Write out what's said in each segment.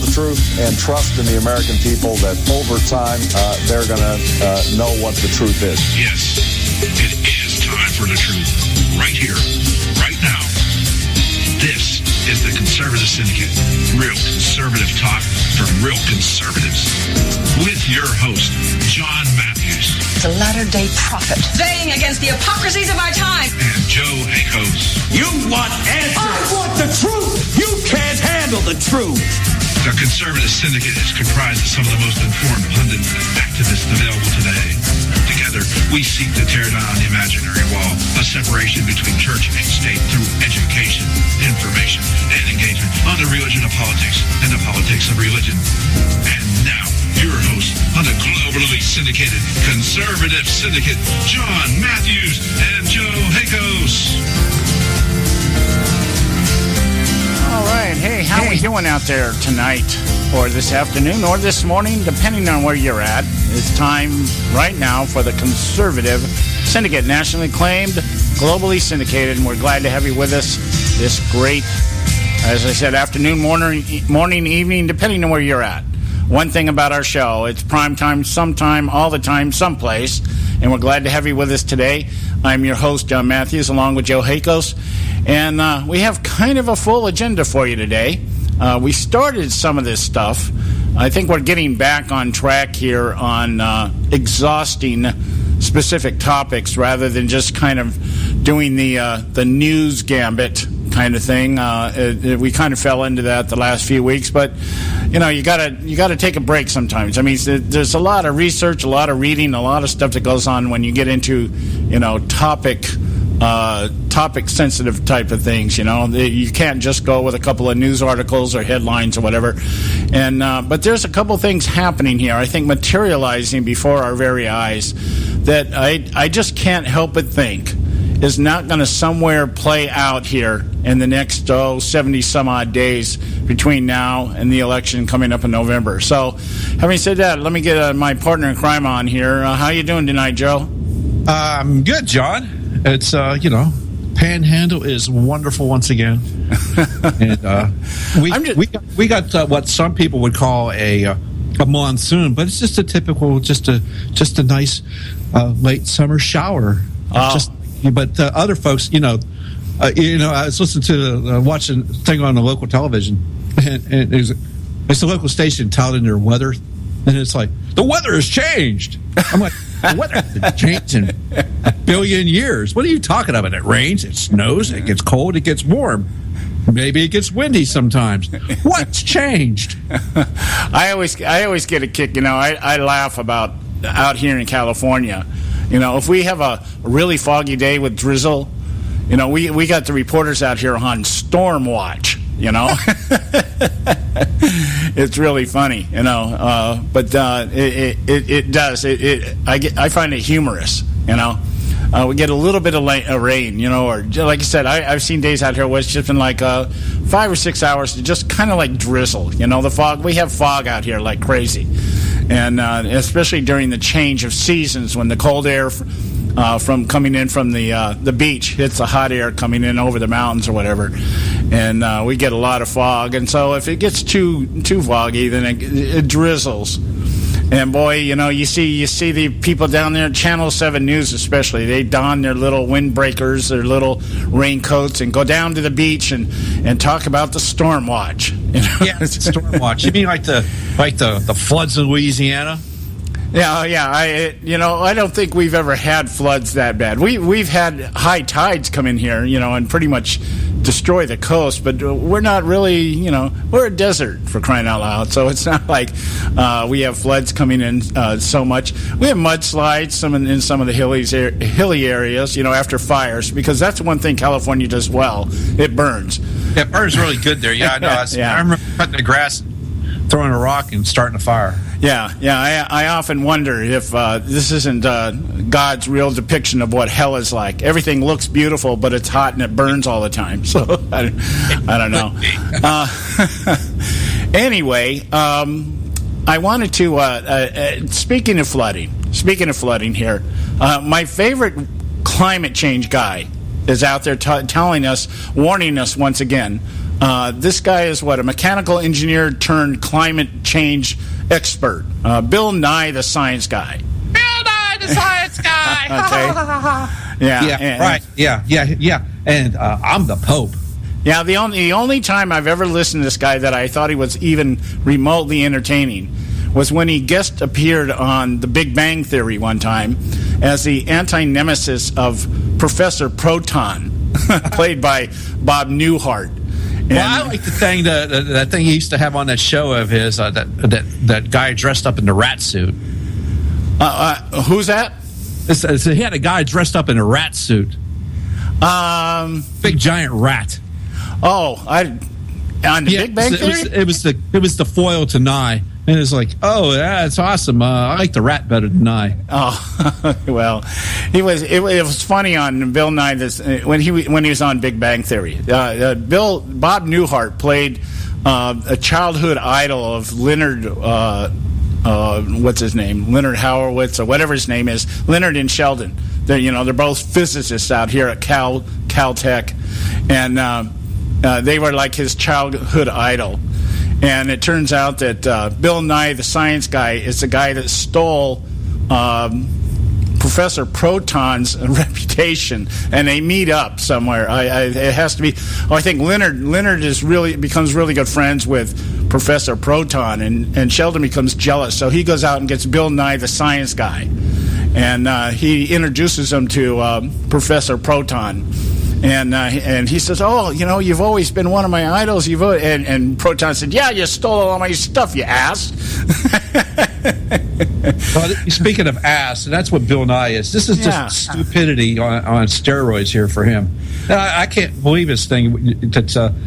the truth and trust in the American people that over time they're going to know what the truth is. Yes, it is time for the truth. Right here, right now. This is the Conservative Syndicate. Real conservative talk from real conservatives. With your host, John Matthews. The latter-day prophet. Baying against the hypocrisies of our time. And Joe Hakos. You want answers. I want the truth. You can't handle the truth. The Conservative Syndicate is comprised of some of the most informed pundits and activists available today. Together, we seek to tear down the imaginary wall, a separation between church and state through education, information, and engagement on the religion of politics and the politics of religion. And now, your host on the globally syndicated Conservative Syndicate, John Matthews and Joe Hakos. All right. Hey, how are we doing out there tonight or this afternoon or this morning, depending on where you're at? It's time right now for the Conservative Syndicate, nationally acclaimed, globally syndicated, and we're glad to have you with us this great, as I said, afternoon, morning, evening, depending on where you're at. One thing about our show, it's prime time, sometime, all the time, someplace, and we're glad to have you with us today. I'm your host, John Matthews, along with Joe Hakos, and we have kind of a full agenda for you today. We started some of this stuff. I think we're getting back on track here on exhausting specific topics rather than just kind of doing the news gambit kind of thing. We kind of fell into that the last few weeks, but you know, you gotta take a break sometimes. I mean, there's a lot of research, a lot of reading, a lot of stuff that goes on when you get into, you know, topic sensitive type of things. You know, you can't just go with a couple of news articles or headlines or whatever. And but there's a couple things happening here, I think, materializing before our very eyes that I just can't help but think is not going to somewhere play out here in the next 70 some odd days between now and the election coming up in November. So, having said that, let me get my partner in crime on here. How you doing tonight, Joe? I'm good, John. It's Panhandle is wonderful once again, and we got what some people would call a monsoon, but it's just a typical, just a nice late summer shower. But other folks, I was listening to watching a thing on the local television, and it's a local station touting their weather, and it's like, the weather has changed. I'm like, the weather hasn't changed in a billion years. What are you talking about? It rains, it snows, it gets cold, it gets warm. Maybe it gets windy sometimes. What's changed? I always get a kick. I laugh about out here in California. If we have a really foggy day with drizzle, we got the reporters out here on storm watch. It's really funny, but it does. I find it humorous, we get a little bit of rain, or like I said, I've seen days out here where it's just been like 5 or 6 hours to just kind of like drizzle. The fog. We have fog out here like crazy, and especially during the change of seasons when the cold air from coming in from the beach hits the hot air coming in over the mountains or whatever, and we get a lot of fog. And so if it gets too foggy, then it drizzles. And boy, you see the people down there at Channel 7 News especially, they don their little windbreakers, their little raincoats, and go down to the beach and talk about the storm watch. Yeah, storm watch. You mean like the floods in Louisiana? Yeah. I don't think we've ever had floods that bad. We've had high tides come in here, and pretty much destroy the coast, but we're not really, we're a desert, for crying out loud. So it's not like we have floods coming in so much. We have mudslides in some of the hilly areas, after fires, because that's one thing California does well. It burns. Yeah, it burns really good there. Yeah, I know. Yeah. I remember cutting the grass, throwing a rock, and starting a fire. Yeah. I often wonder if this isn't God's real depiction of what hell is like. Everything looks beautiful, but it's hot and it burns all the time. So I don't know. Anyway, I wanted to speaking of flooding here, my favorite climate change guy is out there telling us, warning us once again. This guy is a mechanical engineer turned climate change expert. Bill Nye, the science guy. Bill Nye, the science guy. Okay. Right. Yeah. And I'm the Pope. Yeah, the only time I've ever listened to this guy that I thought he was even remotely entertaining was when he guest appeared on The Big Bang Theory one time as the anti-nemesis of Professor Proton, played by Bob Newhart. Well, I like the thing that thing he used to have on that show of his that guy dressed up in the rat suit. Who's that? He had a guy dressed up in a rat suit. Big giant rat. On the Big Bang Theory? It was the foil to Nye. And it's like, oh, yeah, it's awesome. I like the rat better than Nye. Oh, well, it was funny on Bill Nye when he was on Big Bang Theory. Bob Newhart played a childhood idol of Leonard. What's his name? Leonard Horowitz or whatever his name is. Leonard and Sheldon. They're both physicists out here at Caltech, and they were like his childhood idol. And it turns out that Bill Nye, the science guy, is the guy that stole Professor Proton's reputation, and they meet up somewhere. It has to be. I think Leonard becomes really good friends with Professor Proton, and Sheldon becomes jealous, so he goes out and gets Bill Nye, the science guy, and he introduces him to Professor Proton. And he says, "Oh, you've always been one of my idols. And Proton said, "Yeah, you stole all my stuff, you ass." Well, speaking of ass, that's what Bill Nye is. This is just stupidity on steroids here for him. I can't believe this thing. That's I look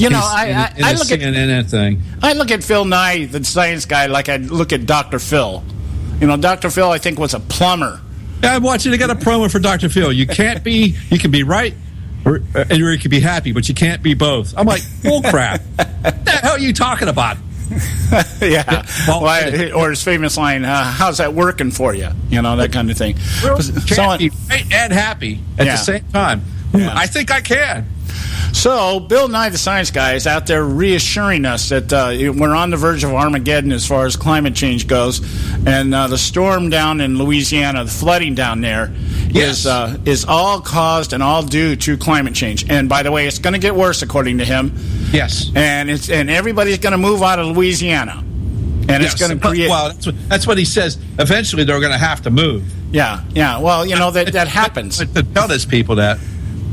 at CNN thing. I look at Phil Nye, the science guy, like I look at Dr. Phil. Dr. Phil, I think, was a plumber. I'm watching. They got a promo for Dr. Phil. You can be right, or you can be happy, but you can't be both. I'm like, bull crap. What the hell are you talking about? Yeah. Or his famous line, how's that working for you? That kind of thing. Can't be right and happy at the same time. Yeah. I think I can. So, Bill Nye, the science guy, is out there reassuring us that we're on the verge of Armageddon as far as climate change goes. And the storm down in Louisiana, the flooding down there, is all caused and all due to climate change. And, by the way, it's going to get worse, according to him. Yes. And everybody's going to move out of Louisiana. And it's going to create... Well, that's what he says. Eventually, they're going to have to move. Yeah. Well, that happens. Tell those people that.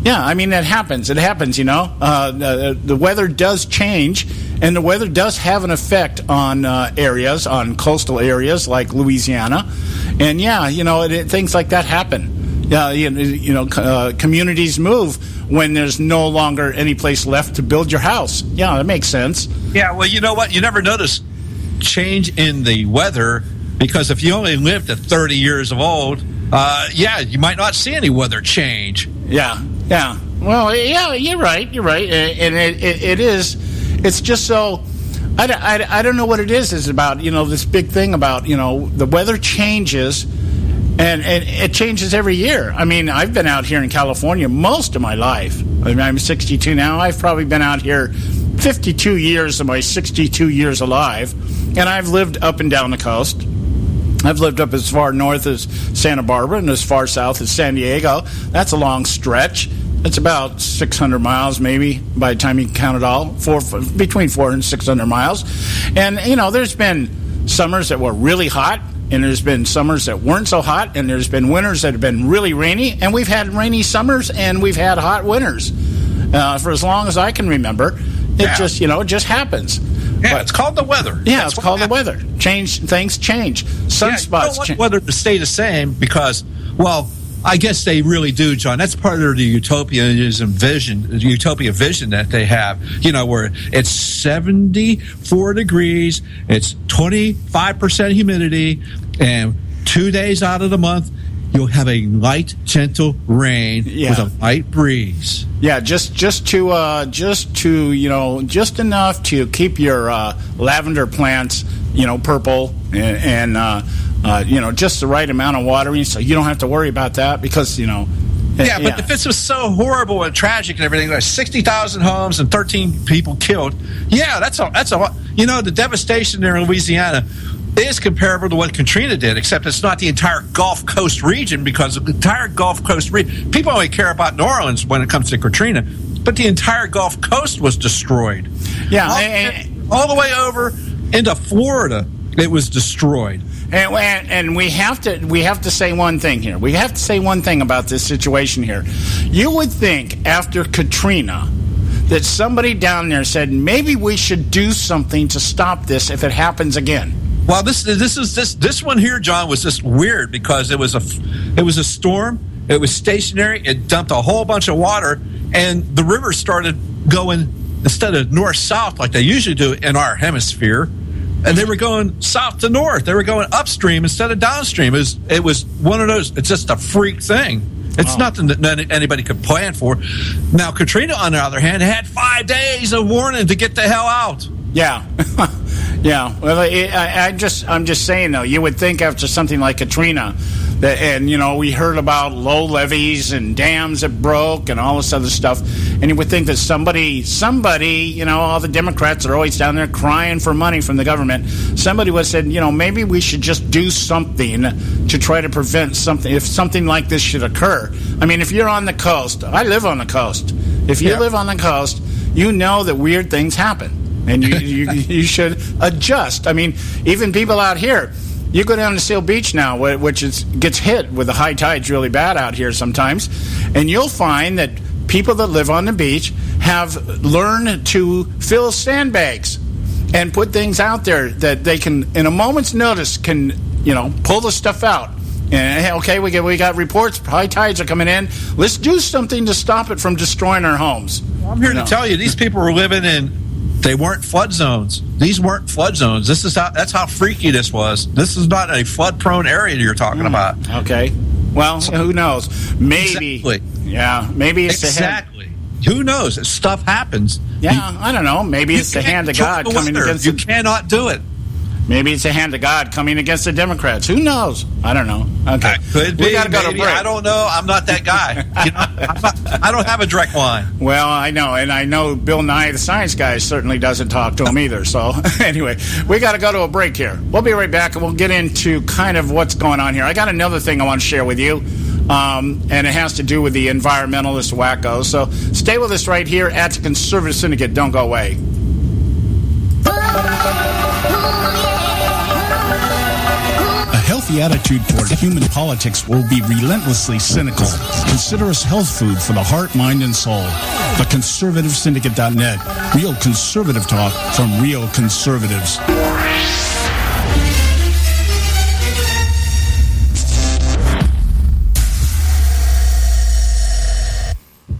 Yeah, I mean, that happens. It happens, The weather does change, and the weather does have an effect on on coastal areas like Louisiana. And, things like that happen. Communities move when there's no longer any place left to build your house. Yeah, that makes sense. Yeah, well, you know what? You never notice change in the weather, because if you only lived at 30 years of old, you might not see any weather change. Yeah. Well, yeah, you're right. And it is. It's just so. I don't know what it is. It's about this big thing about the weather changes, and it changes every year. I mean, I've been out here in California most of my life. I mean, I'm 62 now. I've probably been out here 52 years of my 62 years alive, and I've lived up and down the coast. I've lived up as far north as Santa Barbara and as far south as San Diego. That's a long stretch. It's about 600 miles, maybe, by the time you count it all, between 400 and 600 miles. And, there's been summers that were really hot, and there's been summers that weren't so hot, and there's been winters that have been really rainy, and we've had rainy summers, and we've had hot winters for as long as I can remember. It just happens. Yeah, it's called the weather. Yeah, it's called the weather. Things change. Sunspots change. You don't want weather to stay the same because, well, I guess they really do, John. That's part of the utopia vision that they have. Where it's 74 degrees, it's 25% humidity, and 2 days out of the month, you'll have a light, gentle rain with a light breeze. Yeah, just enough to keep your lavender plants, purple and just the right amount of watering, so you don't have to worry about that because Yeah, but if this was so horrible and tragic and everything, like 60,000 homes and 13 people killed, that's a the devastation there in Louisiana is comparable to what Katrina did, except it's not the entire Gulf Coast region, because the entire Gulf Coast region, people only care about New Orleans when it comes to Katrina, but the entire Gulf Coast was destroyed. Yeah, all the way over into Florida, it was destroyed. And we have to say one thing here. We have to say one thing about this situation here. You would think after Katrina that somebody down there said maybe we should do something to stop this if it happens again. Well, this one here, John, was just weird because it was a storm. It was stationary. It dumped a whole bunch of water, and the river started going instead of north-south like they usually do in our hemisphere. And they were going south to north. They were going upstream instead of downstream. It was one of those. It's just a freak thing. It's nothing that anybody could plan for. Now, Katrina, on the other hand, had 5 days of warning to get the hell out. Yeah. Yeah. Well, I'm just saying, though, you would think after something like Katrina, we heard about low levees and dams that broke and all this other stuff, and you would think that somebody, all the Democrats are always down there crying for money from the government. Somebody would have said, maybe we should just do something to try to prevent something, if something like this should occur. I mean, if you're on the coast, I live on the coast. If you live on the coast, you know that weird things happen. And you should adjust. I mean, even people out here, you go down to Seal Beach now, which gets hit with the high tides really bad out here sometimes, and you'll find that people that live on the beach have learned to fill sandbags and put things out there that they can, in a moment's notice, can pull the stuff out. And, okay, we got reports, high tides are coming in. Let's do something to stop it from destroying our homes. Well, I'm here to tell you, these people were living in. They weren't flood zones. These weren't flood zones. That's how freaky this was. This is not a flood-prone area you're talking about. Okay. Well, who knows? Maybe. Exactly. Yeah. Maybe it's exactly. Who knows? Stuff happens. Yeah, I don't know. Maybe it's the hand of God coming against. You cannot do it. Maybe it's the hand of God coming against the Democrats. Who knows? I don't know. Okay. Could be. We gotta go to break. I don't know. I'm not that guy. I don't have a direct line. Well, I know. And I know Bill Nye, the science guy, certainly doesn't talk to him either. So, anyway, we got to go to a break here. We'll be right back, and we'll get into kind of what's going on here. I got another thing I want to share with you, and it has to do with the environmentalist wackos. So, stay with us right here at the Conservative Syndicate. Don't go away. A healthy attitude toward human politics will be relentlessly cynical. Consider us health food for the heart, mind, and soul. The ConservativeSyndicate.net. Real conservative talk from real conservatives.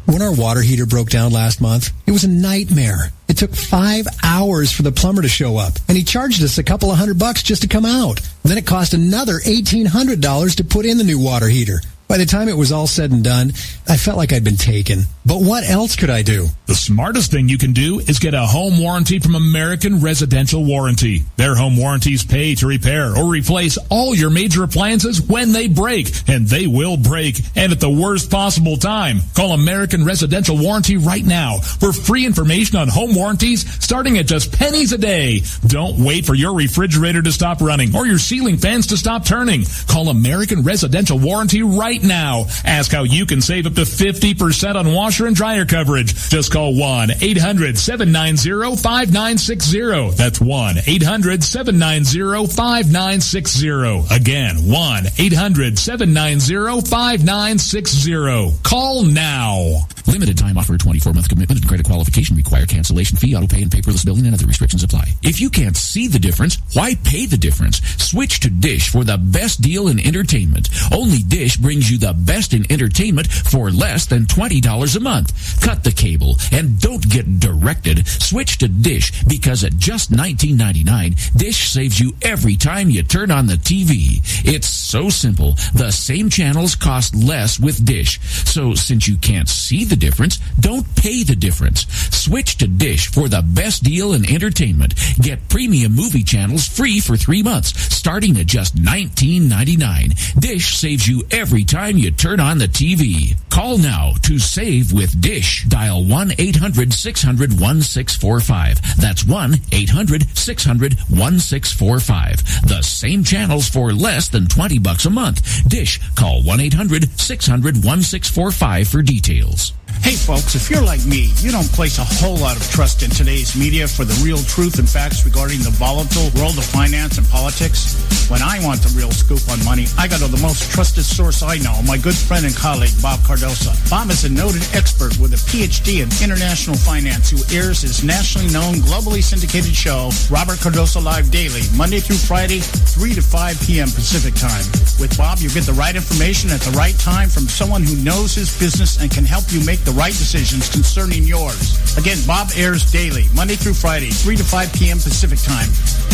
When our water heater broke down last month, it was a nightmare. It took 5 hours for the plumber to show up, and he charged us a couple of $100 just to come out. Then it cost another $1,800 to put in the new water heater. By the time it was all said and done, I felt like I'd been taken. But what else could I do? The smartest thing you can do is get a home warranty from American Residential Warranty. Their home warranties pay to repair or replace all your major appliances when they break, and they will break, and at the worst possible time. Call American Residential Warranty right now for free information on home warranties starting at just pennies a day. Don't wait for your refrigerator to stop running or your ceiling fans to stop turning. Call American Residential Warranty right now. Ask how you can save up to 50% on washer and dryer coverage. Just call 1-800-790-5960. That's 1-800-790-5960. Again, 1-800-790-5960. Call now. Limited time offer, 24-month commitment and credit qualification require cancellation fee, auto pay, and paperless billing, and other restrictions apply. If you can't see the difference, why pay the difference? Switch to Dish for the best deal in entertainment. Only Dish brings you the best in entertainment for less than $20 a month. Cut the cable and don't get directed. Switch to Dish because at just $19.99, Dish saves you every time you turn on the TV. It's so simple. The same channels cost less with Dish. So since you can't see the difference, don't pay the difference. Switch to Dish for the best deal in entertainment. Get premium movie channels free for 3 months, starting at just $19.99. Dish saves you every time you turn on the TV. Call now to save with Dish. Dial 1-800-600-1645. That's 1-800-600-1645. The same channels for less than $20 a month. Dish. Call 1-800-600-1645 for details. Hey folks, if you're like me, you don't place a whole lot of trust in today's media for the real truth and facts regarding the volatile world of finance and politics. When I want the real scoop on money, I go to the most trusted source I know, my good friend and colleague, Bob Cardoso. Bob is a noted expert with a PhD in international finance who airs his nationally known, globally syndicated show, Robert Cardoso Live Daily, Monday through Friday, 3 to 5 p.m. Pacific time. With Bob, you get the right information at the right time from someone who knows his business and can help you make the right decisions concerning yours. Again, Bob airs daily, Monday through Friday, 3 to 5 p.m. Pacific time.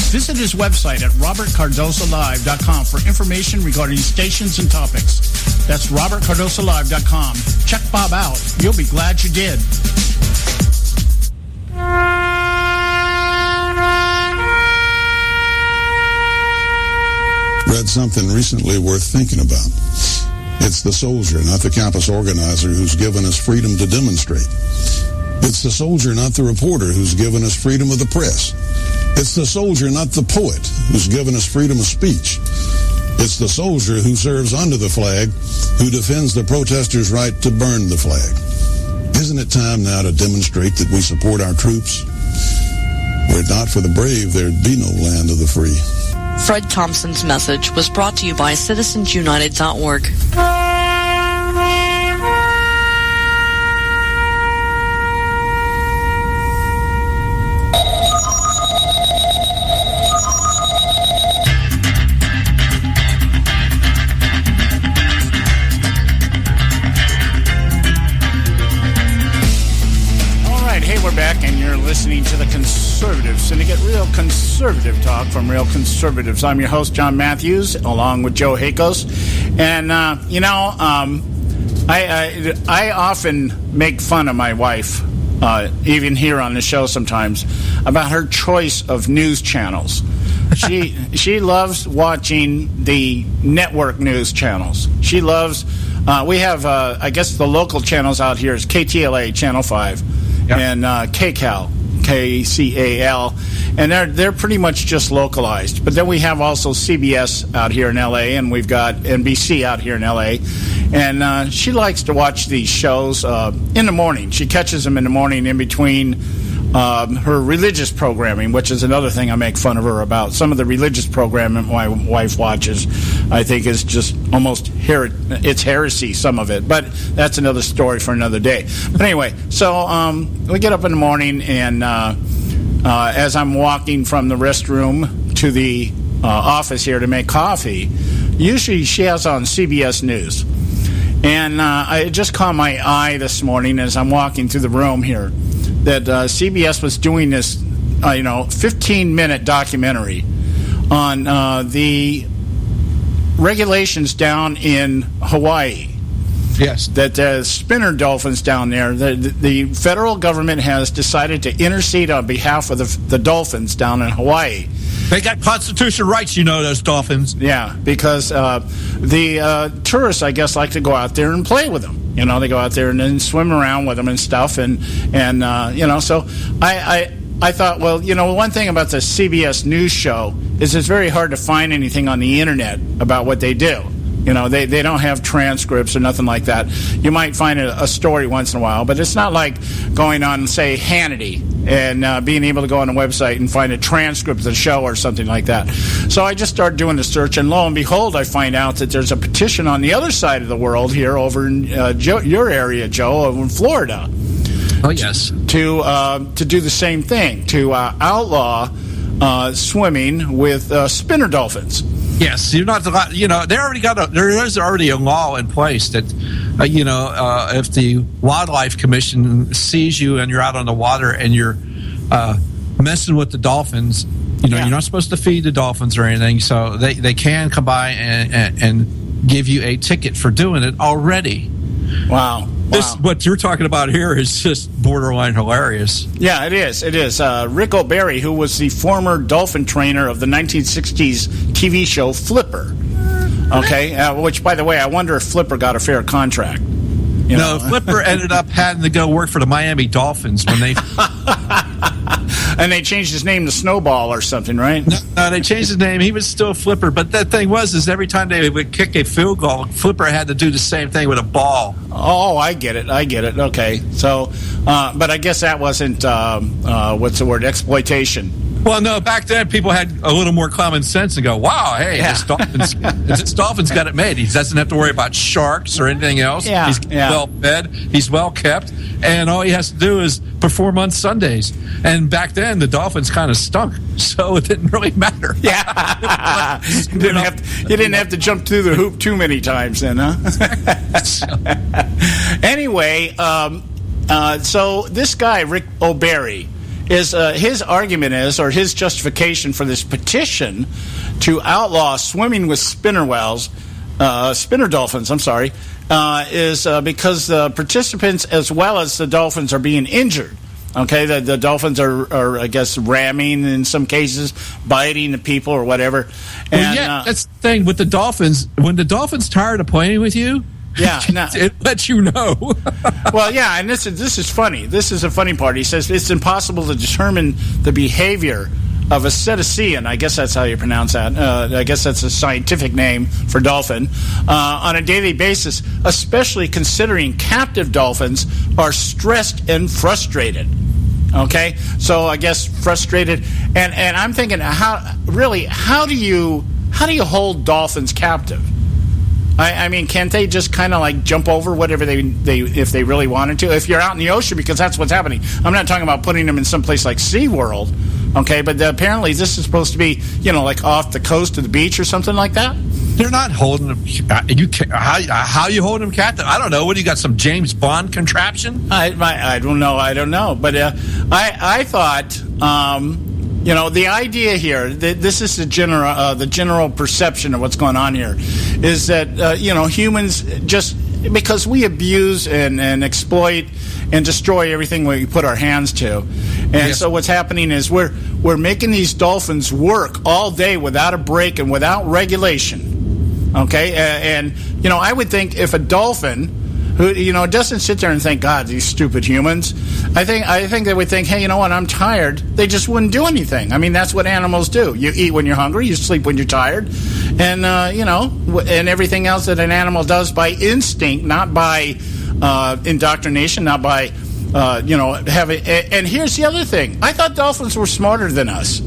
Visit his website at robertcardosolive.com for information regarding stations and topics. That's robertcardosolive.com. Check Bob out. You'll be glad you did. Read something recently worth thinking about. It's the soldier, not the campus organizer, who's given us freedom to demonstrate. It's the soldier, not the reporter, who's given us freedom of the press. It's the soldier, not the poet, who's given us freedom of speech. It's the soldier who serves under the flag, who defends the protesters' right to burn the flag. Isn't it time now to demonstrate that we support our troops? Were it not for the brave, there'd be no land of the free. Fred Thompson's message was brought to you by citizensunited.org. We're back, and you're listening to the Conservative Syndicate, real conservative talk from real conservatives. I'm your host, John Matthews, along with Joe Hakos. And, I often make fun of my wife, even here on the show sometimes, about her choice of news channels. She loves watching the network news channels. She loves, we have, I guess the local channels out here is KTLA, Channel 5. Yep. And KCAL, KCAL, and they're pretty much just localized. But then we have also CBS out here in L.A., and we've got NBC out here in L.A., and she likes to watch these shows in the morning. She catches them in the morning in between her religious programming, which is another thing I make fun of her about. Some of the religious programming my wife watches, I think, is just almost it's heresy, some of it. But that's another story for another day. But anyway, so we get up in the morning, and as I'm walking from the restroom to the office here to make coffee, usually she has on CBS News. And it just caught my eye this morning as I'm walking through the room here that CBS was doing this, 15-minute documentary on the regulations down in Hawaii. Yes. That the spinner dolphins down there, the federal government has decided to intercede on behalf of the dolphins down in Hawaii. They got constitutional rights, those dolphins. Yeah, because the tourists, I guess, like to go out there and play with them. They go out there and then swim around with them and stuff. And so I thought, well, one thing about the CBS News show is it's very hard to find anything on the Internet about what they do. They don't have transcripts or nothing like that. You might find a story once in a while, but it's not like going on, say, Hannity and being able to go on a website and find a transcript of the show or something like that. So I just started doing the search, and lo and behold, I find out that there's a petition on the other side of the world here over in your area, Joe, over in Florida. Oh, yes. To do the same thing, to outlaw swimming with spinner dolphins. Yes, you're not allowed. There is already a law in place that, if the Wildlife Commission sees you and you're out on the water and you're messing with the dolphins, you're not supposed to feed the dolphins or anything. So they can come by and give you a ticket for doing it already. Wow. What you're talking about here is just borderline hilarious. Yeah, it is. It is. Rick O'Barry, who was the former dolphin trainer of the 1960s TV show Flipper. Okay, which, by the way, I wonder if Flipper got a fair contract. Flipper ended up having to go work for the Miami Dolphins when they... And they changed his name to Snowball or something, right? No, they changed his name. He was still Flipper. But that thing is every time they would kick a field goal, Flipper had to do the same thing with a ball. Oh, I get it. Okay. So, but I guess that wasn't, what's the word, exploitation. Well, no, back then people had a little more common sense and go, wow, hey, this Dolphin's got it made. He doesn't have to worry about sharks or anything else. Yeah, he's well fed. He's well kept. And all he has to do is perform on Sundays. And back then, the Dolphins kind of stunk, so it didn't really matter. Yeah. You didn't have to jump through the hoop too many times then, huh? Anyway, so this guy, Rick O'Barry, is his argument is, or his justification for this petition to outlaw swimming with spinner dolphins, is because the participants as well as the dolphins are being injured. Okay, the dolphins are, I guess, ramming in some cases, biting the people or whatever. And, that's the thing with the dolphins. When the dolphin's tired of playing with you, it lets you know. Well, yeah, and this is funny. This is a funny part. He says it's impossible to determine the behavior of a cetacean. I guess that's how you pronounce that. I guess that's a scientific name for dolphin on a daily basis, especially considering captive dolphins are stressed and frustrated. Okay, so I guess frustrated, and I'm thinking, how do you hold dolphins captive? I mean, can't they just kind of like jump over whatever they if they really wanted to? If you're out in the ocean, because that's what's happening. I'm not talking about putting them in some place like SeaWorld, okay? But apparently this is supposed to be, like off the coast of the beach or something like that. They're not holding them. How you hold them captive? I don't know. What do you got? Some James Bond contraption? I don't know. But I thought. The idea here, this is the general perception of what's going on here, is that, humans, just because we abuse and exploit and destroy everything we put our hands to. And so what's happening is we're making these dolphins work all day without a break and without regulation. Okay? And I would think if a dolphin who doesn't sit there and think, God, these stupid humans. I think they would think, hey, you know what? I'm tired. They just wouldn't do anything. I mean, that's what animals do. You eat when you're hungry. You sleep when you're tired, and and everything else that an animal does by instinct, not by indoctrination, not by having. And here's the other thing. I thought dolphins were smarter than us.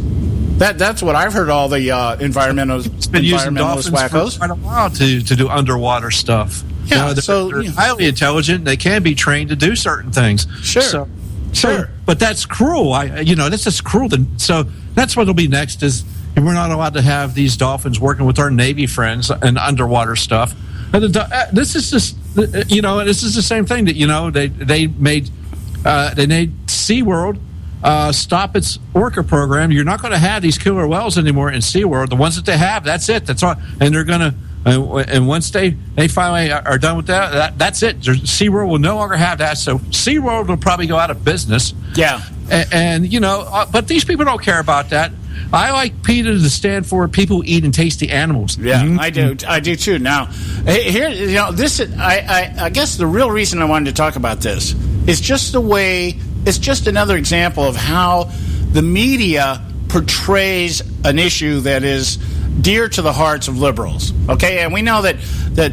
That's what I've heard. All the environmentalist wackos for quite a while to do underwater stuff. Yeah, they're highly intelligent. They can be trained to do certain things. Sure. So, but that's cruel. That's just cruel. So that's what will be next. Is we're not allowed to have these dolphins working with our Navy friends and underwater stuff. This is just, this is the same thing that they made SeaWorld stop its orca program. You're not going to have these killer whales anymore in SeaWorld. The ones that they have, that's it. That's all, and they're going to. And once they finally are done with that's it. SeaWorld will no longer have that. So SeaWorld will probably go out of business. Yeah. And but these people don't care about that. I like PETA to stand for people who eat and tasty animals. Yeah, mm-hmm. I do too. Now, here, this I guess the real reason I wanted to talk about this is just the way, it's just another example of how the media portrays an issue that is dear to the hearts of liberals, okay? And we know that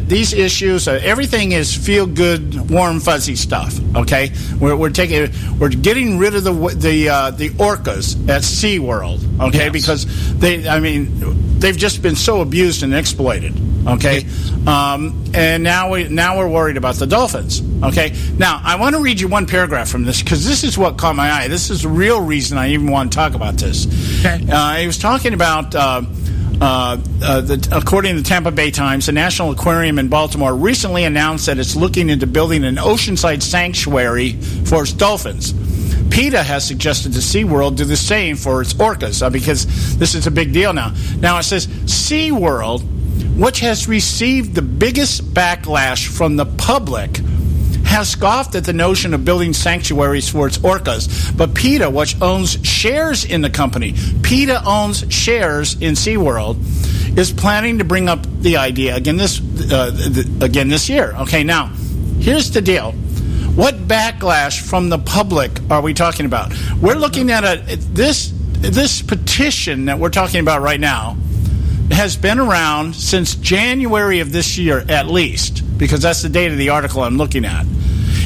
these issues, everything is feel-good, warm, fuzzy stuff, okay? We're getting rid of the orcas at SeaWorld, okay? Yes. Because they've just been so abused and exploited, okay? And now we're worried about the dolphins, okay? Now, I want to read you one paragraph from this, because this is what caught my eye. This is the real reason I even want to talk about this. Okay. He was talking about... according to the Tampa Bay Times, the National Aquarium in Baltimore recently announced that it's looking into building an oceanside sanctuary for its dolphins. PETA has suggested to SeaWorld do the same for its orcas, because this is a big deal now. Now it says SeaWorld, which has received the biggest backlash from the public, has scoffed at the notion of building sanctuaries for its orcas. But PETA, which owns shares in the company, PETA owns shares in SeaWorld, is planning to bring up the idea again this year. Okay, now, here's the deal. What backlash from the public are we talking about? We're looking at this petition that we're talking about right now has been around since January of this year at least, because that's the date of the article I'm looking at.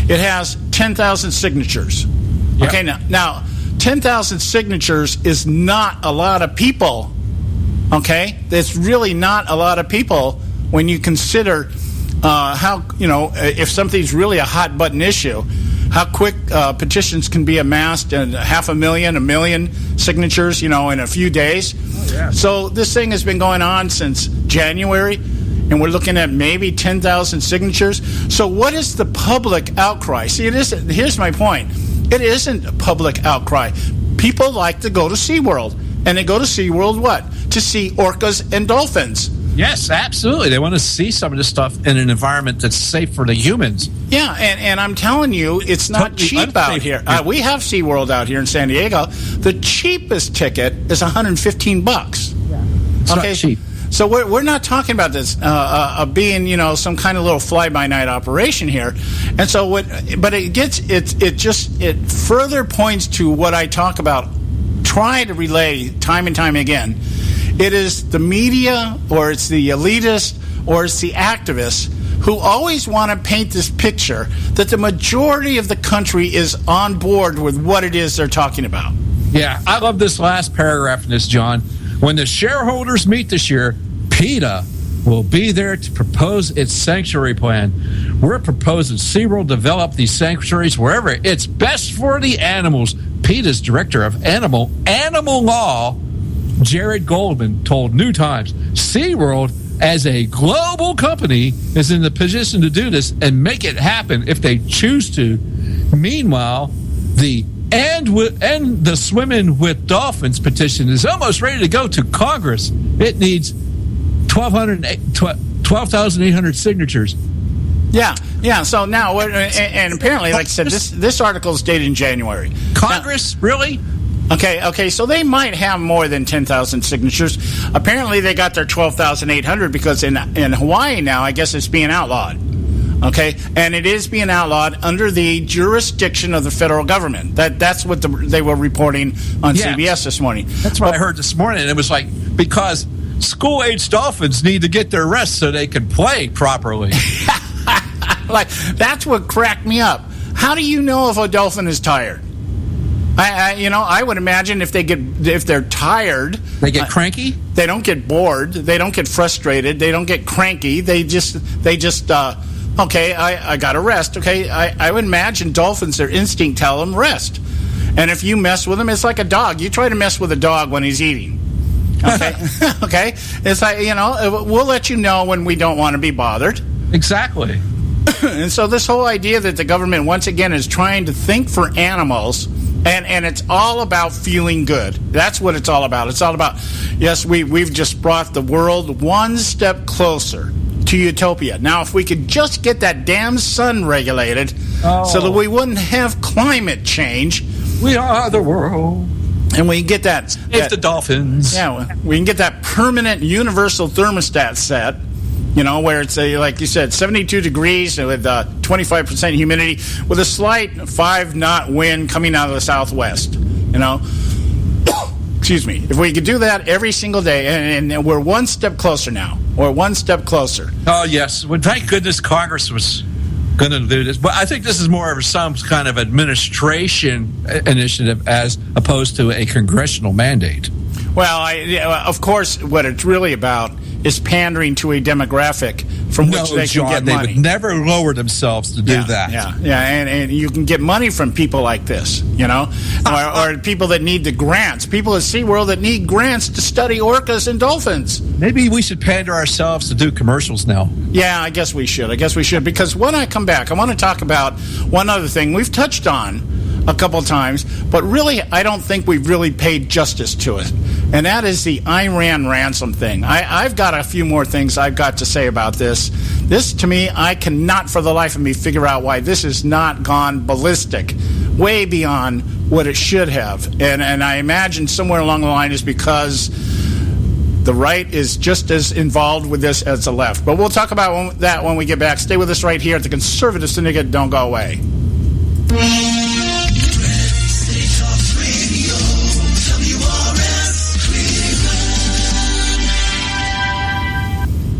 It has 10,000 signatures. Yep. Okay, now 10,000 signatures is not a lot of people. Okay, it's really not a lot of people when you consider how, if something's really a hot button issue, how quick petitions can be amassed, and 500,000, 1 million signatures, in a few days. Oh, yeah. So this thing has been going on since January, and we're looking at maybe 10,000 signatures. So what is the public outcry? See, here's my point. It isn't a public outcry. People like to go to SeaWorld, and they go to SeaWorld what? To see orcas and dolphins. Yes, absolutely. They want to see some of this stuff in an environment that's safe for the humans. Yeah, and I'm telling you, it's not cheap out here. We have SeaWorld out here in San Diego. The cheapest ticket is $115. Yeah. It's not cheap. So we're not talking about this being, some kind of little fly-by-night operation here. And so it further points to what I talk about, try to relay time and time again. It is the media, or it's the elitists, or it's the activists who always want to paint this picture that the majority of the country is on board with what it is they're talking about. Yeah, I love this last paragraph in this, John. When the shareholders meet this year, PETA will be there to propose its sanctuary plan. We're proposing SeaWorld develop these sanctuaries wherever it's best for the animals. PETA's director of animal law, Jared Goldman, told New Times, SeaWorld, as a global company, is in the position to do this and make it happen if they choose to. Meanwhile, the End the Swimming with Dolphins petition is almost ready to go to Congress. It needs 12,800 signatures. Yeah. So now, and apparently, like I said, this article is dated in January. Congress, really? Okay, so they might have more than 10,000 signatures. Apparently, they got their 12,800 because in Hawaii now, I guess it's being outlawed. Okay, and it is being outlawed under the jurisdiction of the federal government. That's what they were reporting on CBS this morning. That's what I heard this morning. It was like, because school-age dolphins need to get their rest so they can play properly. Like, that's what cracked me up. How do you know if a dolphin is tired? I would imagine if they're tired, they get cranky. They don't get bored. They don't get frustrated. They don't get cranky. They just. Okay, I got to rest. Okay, I would imagine dolphins, their instinct tell them rest. And if you mess with them, it's like a dog. You try to mess with a dog when he's eating. Okay, okay. It's like, we'll let you know when we don't want to be bothered. Exactly. And so this whole idea that the government once again is trying to think for animals. And it's all about feeling good. That's what it's all about. It's all about, yes, we've just brought the world one step closer to utopia. Now, if we could just get that damn sun regulated so that we wouldn't have climate change. We are the world. And we can get that. It's the dolphins. Yeah, we can get that permanent universal thermostat set. Where it's, like you said, 72 degrees with 25% humidity with a slight 5-knot wind coming out of the southwest. Excuse me. If we could do that every single day, and we're one step closer now. We're one step closer. Oh, yes. Well, thank goodness Congress was going to do this. But I think this is more of some kind of administration initiative as opposed to a congressional mandate. Well, of course, what it's really about is pandering to a demographic from which they can get money. They would never lower themselves to do that. Yeah, and you can get money from people like this, or people that need the grants, people at SeaWorld that need grants to study orcas and dolphins. Maybe we should pander ourselves to do commercials now. Yeah, I guess we should, because when I come back, I want to talk about one other thing we've touched on a couple times, but really I don't think we've really paid justice to it. And that is the Iran ransom thing. I've got a few more things I've got to say about this. This, to me, I cannot for the life of me figure out why this has not gone ballistic, way beyond what it should have. And I imagine somewhere along the line is because The right is just as involved with this as the left. But we'll talk about that when we get back. Stay with us right here at the Conservative Syndicate. Don't go away.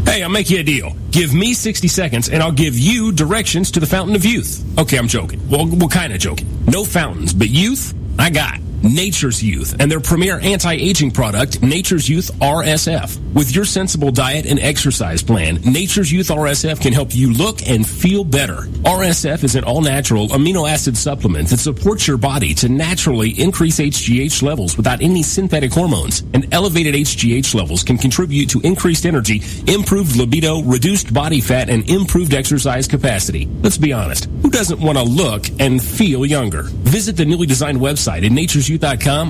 Hey, I'll make you a deal. Give me 60 seconds, and I'll give you directions to the Fountain of Youth. Okay, I'm joking. Well, kind of joking. No fountains, but youth, I got. Nature's Youth and their premier anti-aging product, Nature's Youth RSF. With your sensible diet and exercise plan, Nature's Youth RSF can help you look and feel better. RSF is an all-natural amino acid supplement that supports your body to naturally increase HGH levels without any synthetic hormones. And elevated HGH levels can contribute to increased energy, improved libido, reduced body fat, and improved exercise capacity. Let's be honest, who doesn't want to look and feel younger? Visit the newly designed website at nature'syouth.com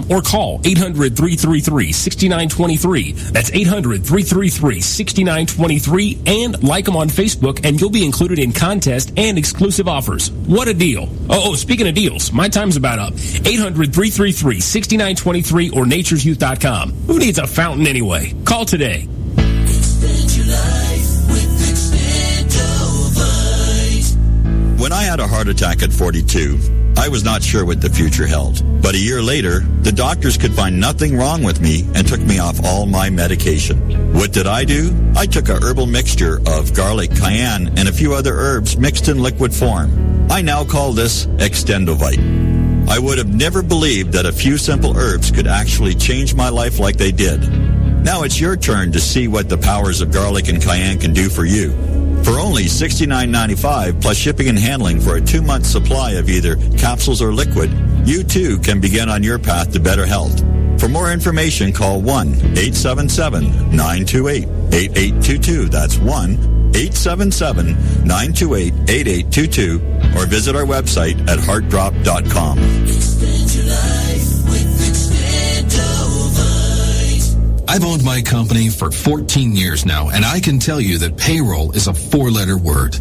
or call 800-333-6923. That's 800-333-6923, and like them on Facebook, and you'll be included in contests and exclusive offers. What a deal. Oh, speaking of deals, my time's about up. 800-333-6923 or nature'syouth.com. Who needs a fountain anyway? Call today. Expand your life with Expandovite. When I had a heart attack at 42, I was not sure what the future held. But a year later, the doctors could find nothing wrong with me and took me off all my medication. What did I do? I took a herbal mixture of garlic, cayenne, and a few other herbs mixed in liquid form. I now call this Extendovite. I would have never believed that a few simple herbs could actually change my life like they did. Now it's your turn to see what the powers of garlic and cayenne can do for you. For only $69.95 plus shipping and handling for a 2-month supply of either capsules or liquid, you too can begin on your path to better health. For more information, call 1-877-928-8822. That's 1-877-928-8822. Or visit our website at heartdrop.com. Expand your life with Expandovite. I've owned my company for 14 years now, and I can tell you that payroll is a 4-letter word.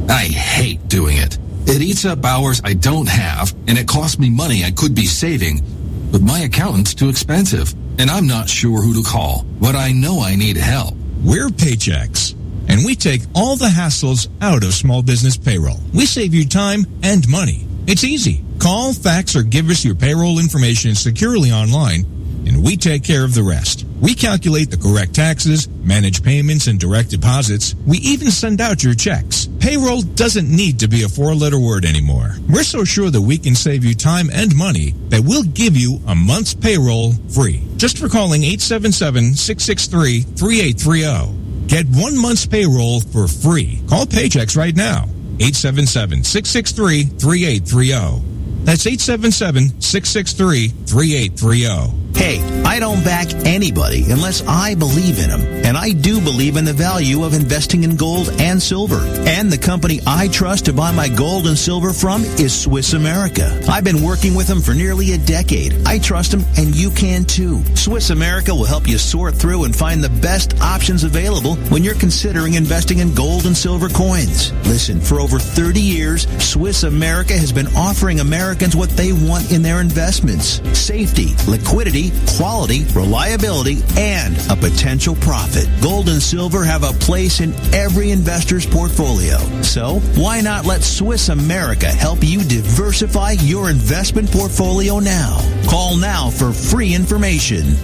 I hate doing it. It eats up hours I don't have, and it costs me money I could be saving. But my accountant's too expensive, and I'm not sure who to call. But I know I need help. We're Paychex, and we take all the hassles out of small business payroll. We save you time and money. It's easy. Call, fax, or give us your payroll information securely online, and we take care of the rest. We calculate the correct taxes, manage payments and direct deposits. We even send out your checks. Payroll doesn't need to be a 4-letter word anymore. We're so sure that we can save you time and money that we'll give you a month's payroll free. Just for calling 877-663-3830. Get 1 month's payroll for free. Call Paychex right now. 877-663-3830. That's 877-663-3830. Hey, I don't back anybody unless I believe in them. And I do believe in the value of investing in gold and silver. And the company I trust to buy my gold and silver from is Swiss America. I've been working with them for nearly a decade. I trust them, and you can too. Swiss America will help you sort through and find the best options available when you're considering investing in gold and silver coins. Listen, for over 30 years, Swiss America has been offering Americans what they want in their investments: safety, liquidity, quality, reliability, and a potential profit. Gold and silver have a place in every investor's portfolio. So why not let Swiss America help you diversify your investment portfolio now? Call now for free information.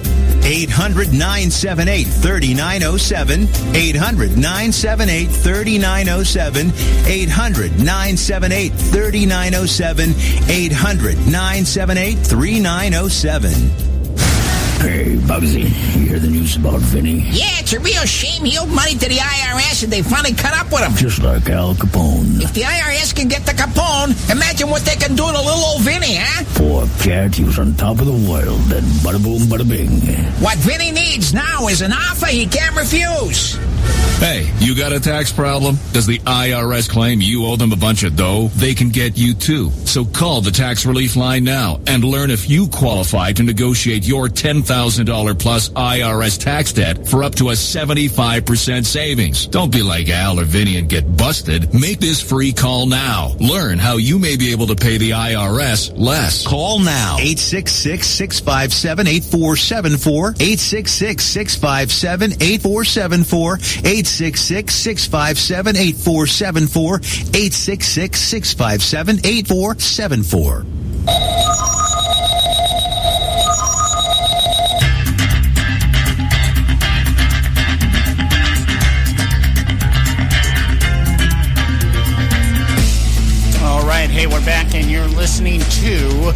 800-978-3907. 800-978-3907. 800-978-3907. 800-978-3907. Hey, Bugsy, you hear the news about Vinny? Yeah, it's a real shame he owed money to the IRS and they finally cut up with him. Just like Al Capone. If the IRS can get to Capone, imagine what they can do to little old Vinny, huh? Poor cat, he was on top of the world, then bada boom, bada bing. What Vinny needs now is an offer he can't refuse. Hey, you got a tax problem? Does the IRS claim you owe them a bunch of dough? They can get you too. So call the tax relief line now and learn if you qualify to negotiate your $10,000 plus IRS tax debt for up to a 75% savings. Don't be like Al or Vinny and get busted. Make this free call now. Learn how you may be able to pay the IRS less. Call now. 866-657-8474. 866-657-8474. 866-657-8474. 866-657-8474. All right, hey, we're back, and you're listening to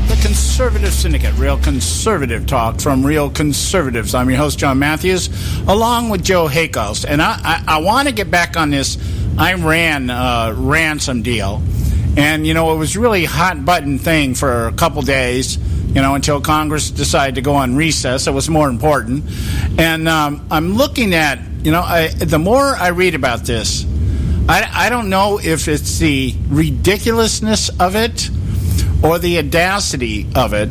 the Conservative Syndicate, real conservative talk from real conservatives. I'm your host, John Matthews, along with Joe Hakos. And I want to get back on this Iran ransom deal. And, it was really hot-button thing for a couple days, until Congress decided to go on recess. It was more important. And I'm looking at, the more I read about this, I don't know if it's the ridiculousness of it or the audacity of it,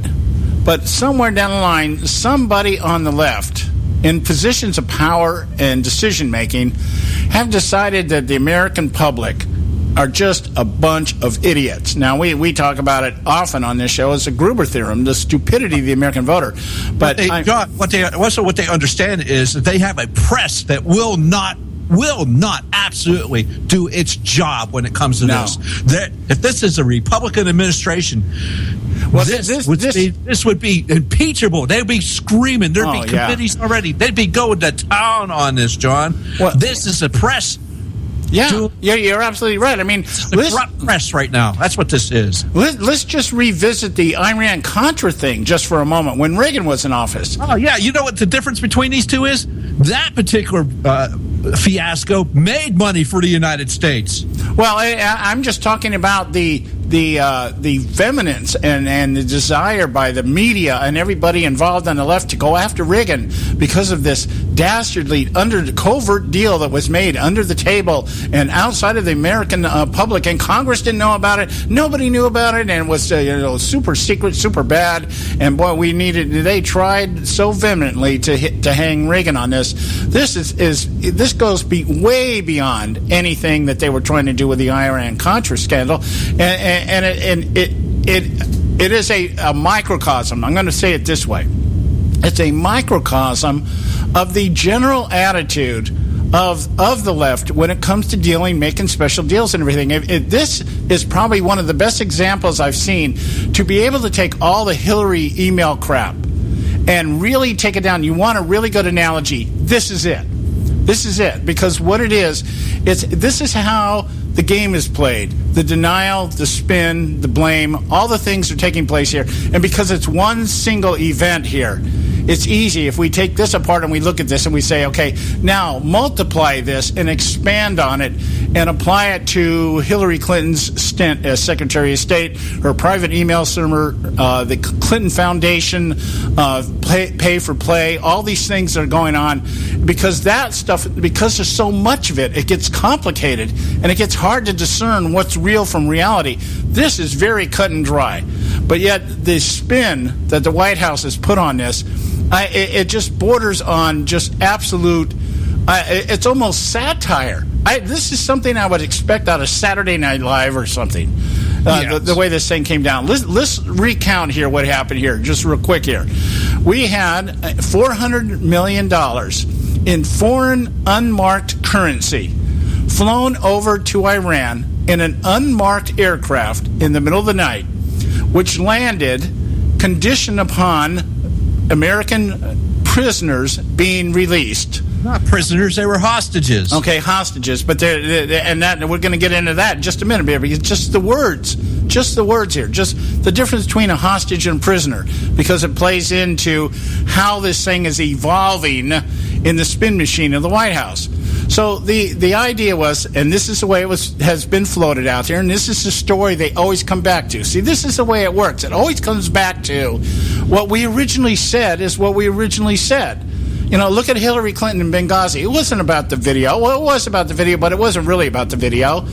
but somewhere down the line, somebody on the left in positions of power and decision-making have decided that the American public are just a bunch of idiots. Now, we talk about it often on this show as the Gruber theorem, the stupidity of the American voter. But what they understand is that they have a press that will not absolutely do its job when it comes to this. That if this is a Republican administration, this would be impeachable. They'd be screaming. There'd be committees already. They'd be going to town on this, John. This is a press. Yeah, you're absolutely right. I mean, the corrupt press right now. That's what this is. Let's just revisit the Iran-Contra thing just for a moment when Reagan was in office. Oh, yeah. You know what the difference between these two is? That particular fiasco made money for the United States. Well, I'm just talking about the vehemence and the desire by the media and everybody involved on the left to go after Reagan because of this dastardly covert deal that was made under the table and outside of the American public, and Congress didn't know about it. Nobody knew about it, and it was super secret, super bad. And boy, they tried so vehemently to hang Reagan on this. This goes way beyond anything that they were trying to do with the Iran-Contra scandal, and it is a microcosm. I'm going to say it this way. It's a microcosm of the general attitude of the left when it comes to making special deals and everything. This is probably one of the best examples I've seen to be able to take all the Hillary email crap and really take it down. You want a really good analogy. This is it. This is it. Because what it is, this is how the game is played. The denial, the spin, the blame, all the things are taking place here. And because it's one single event here, it's easy if we take this apart and we look at this and we say, okay, now multiply this and expand on it and apply it to Hillary Clinton's stint as Secretary of State, her private email server, the Clinton Foundation, pay for play, all these things that are going on. Because that stuff, because there's so much of it, it gets complicated and it gets hard to discern what's real from reality. This is very cut and dry. But yet the spin that the White House has put on this, it just borders on just absolute, it's almost satire. This is something I would expect out of Saturday Night Live or something, the way this thing came down. Let's recount here what happened here, just real quick here. We had $400 million in foreign unmarked currency flown over to Iran in an unmarked aircraft in the middle of the night, which landed conditioned upon American prisoners being released. Not prisoners, they were hostages. Okay, hostages, but we're going to get into that in just a minute, because just the words here, just the difference between a hostage and a prisoner, because it plays into how this thing is evolving in the spin machine of the White House. So the idea was, and this is the way has been floated out there, and this is the story they always come back to. See, this is the way it works. It always comes back to what we originally said is what we originally said. Look at Hillary Clinton in Benghazi. It wasn't about the video. Well, it was about the video, but it wasn't really about the video.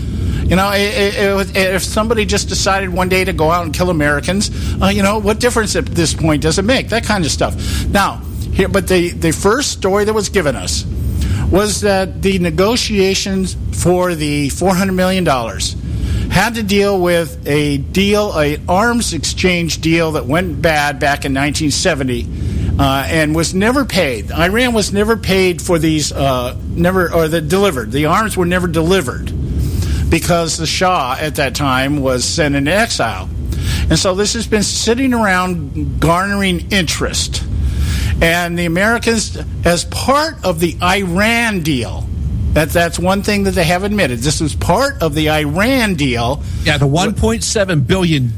If somebody just decided one day to go out and kill Americans, what difference at this point does it make? That kind of stuff. Now, but the first story that was given us was that the negotiations for the $400 million had to deal with an arms exchange deal that went bad back in 1970 and was never paid. Iran was never paid for these, delivered. The arms were never delivered because the Shah at that time was sent into exile. And so this has been sitting around garnering interest. And the Americans, as part of the Iran deal, that's one thing that they have admitted. This was part of the Iran deal. Yeah, the $1.7 billion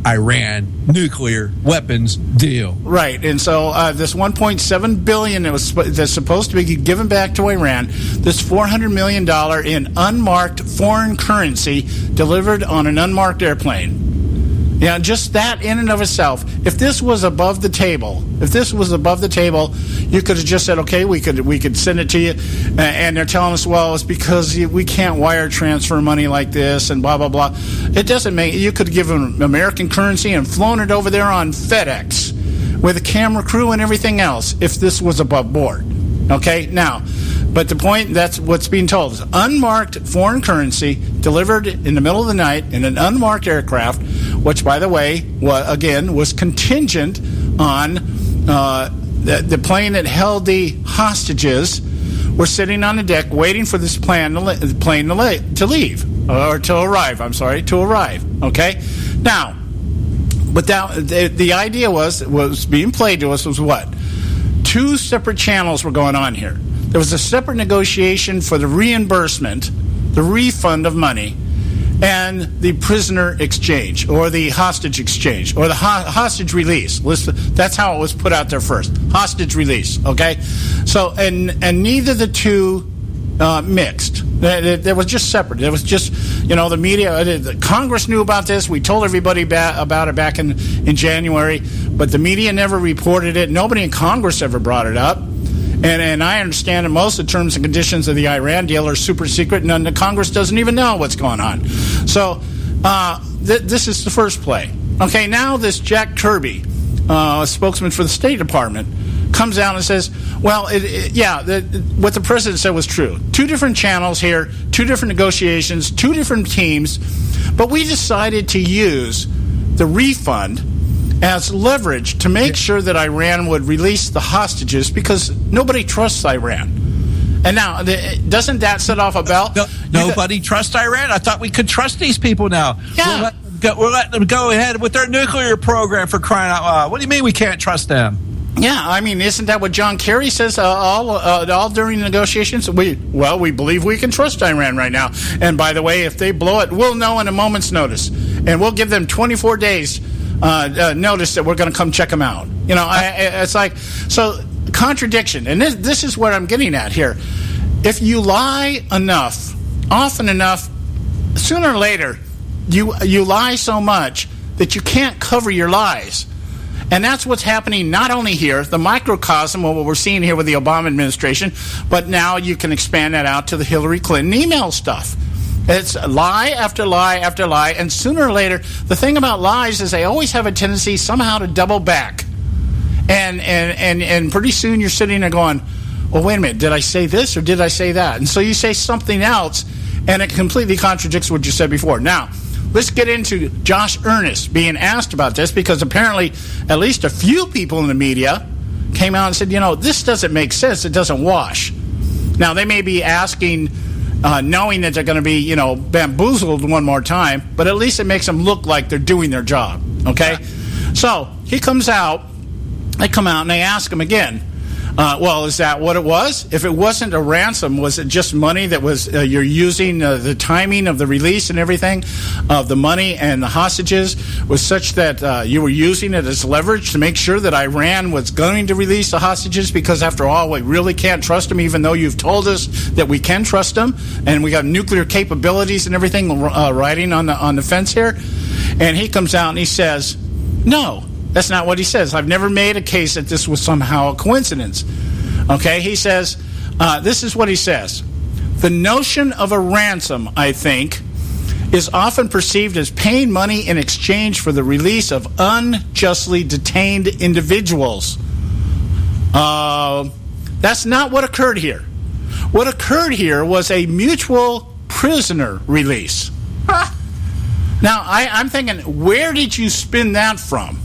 Iran nuclear weapons deal. Right, and so this $1.7 billion that's supposed to be given back to Iran, this $400 million in unmarked foreign currency delivered on an unmarked airplane. Yeah, just that in and of itself. If this was above the table, you could have just said, okay, we could send it to you, and they're telling us, well, it's because we can't wire transfer money like this and blah, blah, blah. It doesn't make, you could give them American currency and flown it over there on FedEx with a camera crew and everything else if this was above board. Okay, now, but the point, that's what's being told, is unmarked foreign currency delivered in the middle of the night in an unmarked aircraft, which, by the way, was contingent on the plane that held the hostages were sitting on the deck waiting for this plane to leave, or to arrive, okay? Now, but the idea was being played to us was what? Two separate channels were going on here. There was a separate negotiation for the reimbursement, the refund of money, and the prisoner exchange, or the hostage exchange, or the hostage release. That's how it was put out there first. Hostage release, okay? So, and neither the two mixed. They was just separate. It was just, the media, the Congress knew about this. We told everybody about it back in January, but the media never reported it. Nobody in Congress ever brought it up. And I understand that most of the terms and conditions of the Iran deal are super secret, and the Congress doesn't even know what's going on. So this is the first play. Okay, now this Jack Kirby, spokesman for the State Department, comes out and says, well, what the president said was true. Two different channels here, two different negotiations, two different teams, but we decided to use the refund as leverage to make sure that Iran would release the hostages because nobody trusts Iran. And now, doesn't that set off a bell? Nobody trusts Iran? I thought we could trust these people now. Yeah. We're letting them go ahead with their nuclear program, for crying out loud. What do you mean we can't trust them? Yeah, I mean, isn't that what John Kerry says all during the negotiations? We believe we can trust Iran right now. And by the way, if they blow it, we'll know in a moment's notice. And we'll give them 24 days notice that we're going to come check them out. It's like, so contradiction. And this is what I'm getting at here. If you lie enough, often enough, sooner or later, you lie so much that you can't cover your lies. And that's what's happening not only here, the microcosm of what we're seeing here with the Obama administration, but now you can expand that out to the Hillary Clinton email stuff. It's lie after lie after lie, and sooner or later, the thing about lies is they always have a tendency somehow to double back. And pretty soon you're sitting there going, well, wait a minute, did I say this or did I say that? And so you say something else, and it completely contradicts what you said before. Now, let's get into Josh Earnest being asked about this, because apparently at least a few people in the media came out and said, this doesn't make sense. It doesn't wash. Now, they may be asking, knowing that they're going to be, bamboozled one more time, but at least it makes them look like they're doing their job, okay? Yeah. So he comes out, they come out, and they ask him again, is that what it was? If it wasn't a ransom, was it just money that was you're using the timing of the release and everything of the money and the hostages was such that you were using it as leverage to make sure that Iran was going to release the hostages? Because after all, we really can't trust them, even though you've told us that we can trust them, and we got nuclear capabilities and everything riding on the fence here. And he comes out and he says, no. That's not what he says. I've never made a case that this was somehow a coincidence. Okay, he says, this is what he says. The notion of a ransom, I think, is often perceived as paying money in exchange for the release of unjustly detained individuals. That's not what occurred here. What occurred here was a mutual prisoner release. Now, I'm thinking, where did you spin that from?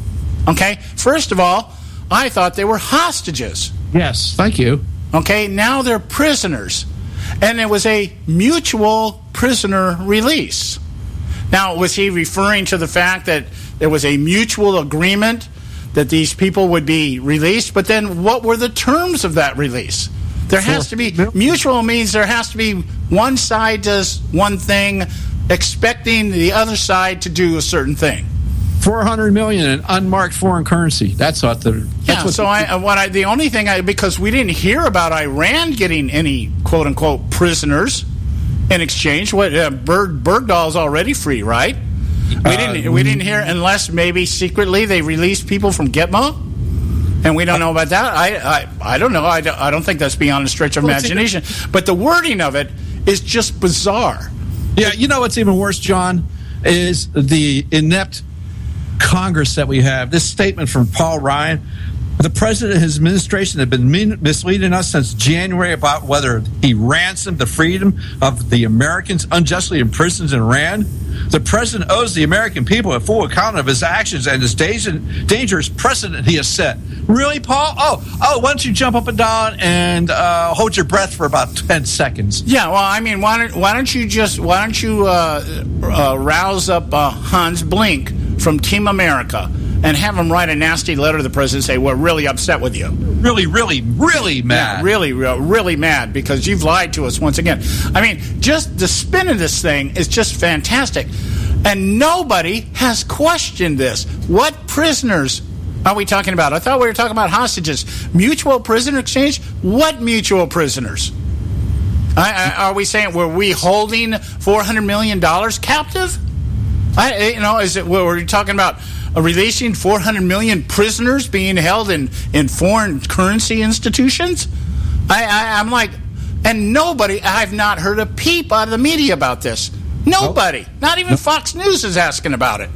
Okay, first of all, I thought they were hostages. Yes, thank you. Okay, now they're prisoners. And it was a mutual prisoner release. Now, was he referring to the fact that there was a mutual agreement that these people would be released? But then what were the terms of that release? There has to be, mutual means there has to be one side does one thing, expecting the other side to do a certain thing. $400 million in unmarked foreign currency. That's what the. The only thing because we didn't hear about Iran getting any quote unquote prisoners in exchange. Bergdahl's already free, right? We didn't hear unless maybe secretly they released people from Gitmo, and we don't know about that. I don't know. I don't think that's beyond a stretch of imagination. But the wording of it is just bizarre. Yeah, you know what's even worse, John, is the inept Congress that we have. This statement from Paul Ryan: the president and his administration have been misleading us since January about whether he ransomed the freedom of the Americans unjustly imprisoned in Iran. The president owes the American people a full account of his actions and his dangerous precedent he has set. Really, Paul? Oh, why don't you jump up and down and hold your breath for about 10 seconds? Yeah, well, I mean, why don't you rouse up Hans Blink from Team America and have him write a nasty letter to the president and say, we're really upset with you. Really, really, really mad. Yeah, really mad because you've lied to us once again. I mean, just the spin of this thing is just fantastic. And nobody has questioned this. What prisoners are we talking about? I thought we were talking about hostages. Mutual prisoner exchange? What mutual prisoners? Are we saying, were we holding $400 million captive? Were we talking about releasing 400 million prisoners being held in foreign currency institutions? I'm like, and nobody, I've not heard a peep out of the media about this. Nobody. Not even Fox News is asking about it.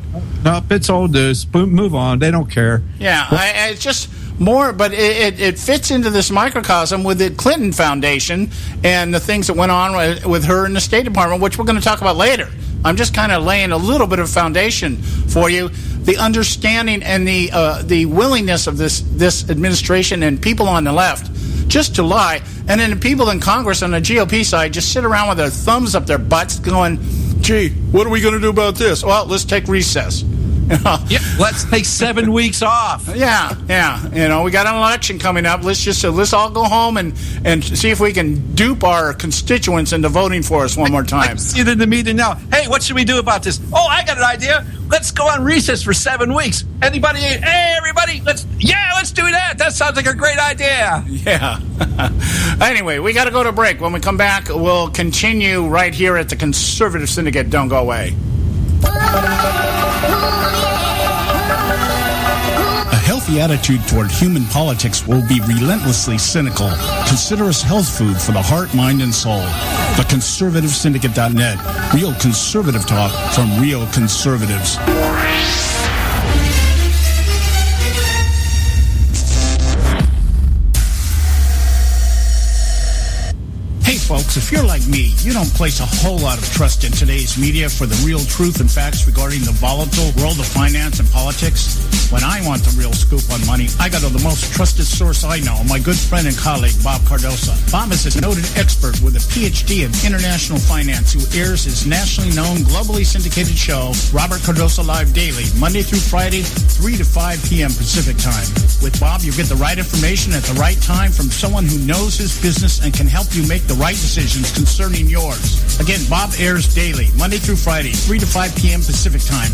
Nope, it's old news. Move on. They don't care. Yeah, it's just more, but it fits into this microcosm with the Clinton Foundation and the things that went on with her in the State Department, which we're going to talk about later. I'm just kind of laying a little bit of foundation for you. The understanding and the willingness of this administration and people on the left just to lie, and then the people in Congress on the GOP side just sit around with their thumbs up their butts going, gee, what are we going to do about this? Well, let's take recess. Yeah, let's take 7 weeks off. Yeah. We got an election coming up. Let's all go home and see if we can dupe our constituents into voting for us one more time. I see it in the meeting now. Hey, what should we do about this? Oh, I got an idea. Let's go on recess for 7 weeks. Anybody? Hey, everybody. Let's do that. That sounds like a great idea. Yeah. Anyway, we got to go to break. When we come back, we'll continue right here at the Conservative Syndicate. Don't go away. A healthy attitude toward human politics will be relentlessly cynical. Consider us health food for the heart, mind, and soul. TheConservativeSyndicate.net. Real conservative talk from real conservatives. Hey folks, if you're like me, you don't place a whole lot of trust in today's media for the real truth and facts regarding the volatile world of finance and politics. When I want the real scoop on money, I go to the most trusted source I know, my good friend and colleague, Bob Cardosa. Bob is a noted expert with a PhD in international finance who airs his nationally known, globally syndicated show, Robert Cardosa Live Daily, Monday through Friday, 3 to 5 p.m. Pacific time. With Bob, you get the right information at the right time from someone who knows his business and can help you make the right decisions concerning yours. Again, Bob airs daily, Monday through Friday, 3 to 5 p.m. Pacific time.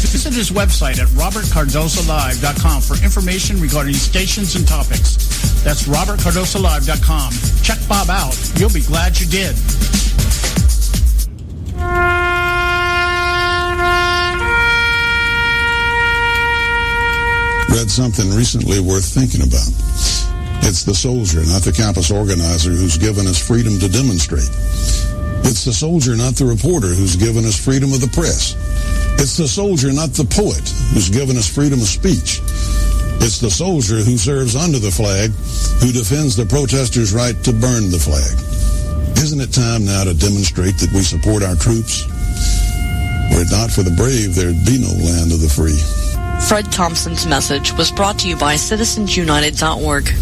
Visit his website at robertcardosalive.com for information regarding stations and topics. That's robertcardosalive.com. Check Bob out. You'll be glad you did. Read something recently worth thinking about. It's the soldier, not the campus organizer, who's given us freedom to demonstrate. It's the soldier, not the reporter, who's given us freedom of the press. It's the soldier, not the poet, who's given us freedom of speech. It's the soldier who serves under the flag, who defends the protesters' right to burn the flag. Isn't it time now to demonstrate that we support our troops? Were it not for the brave, there'd be no land of the free. Fred Thompson's message was brought to you by citizensunited.org.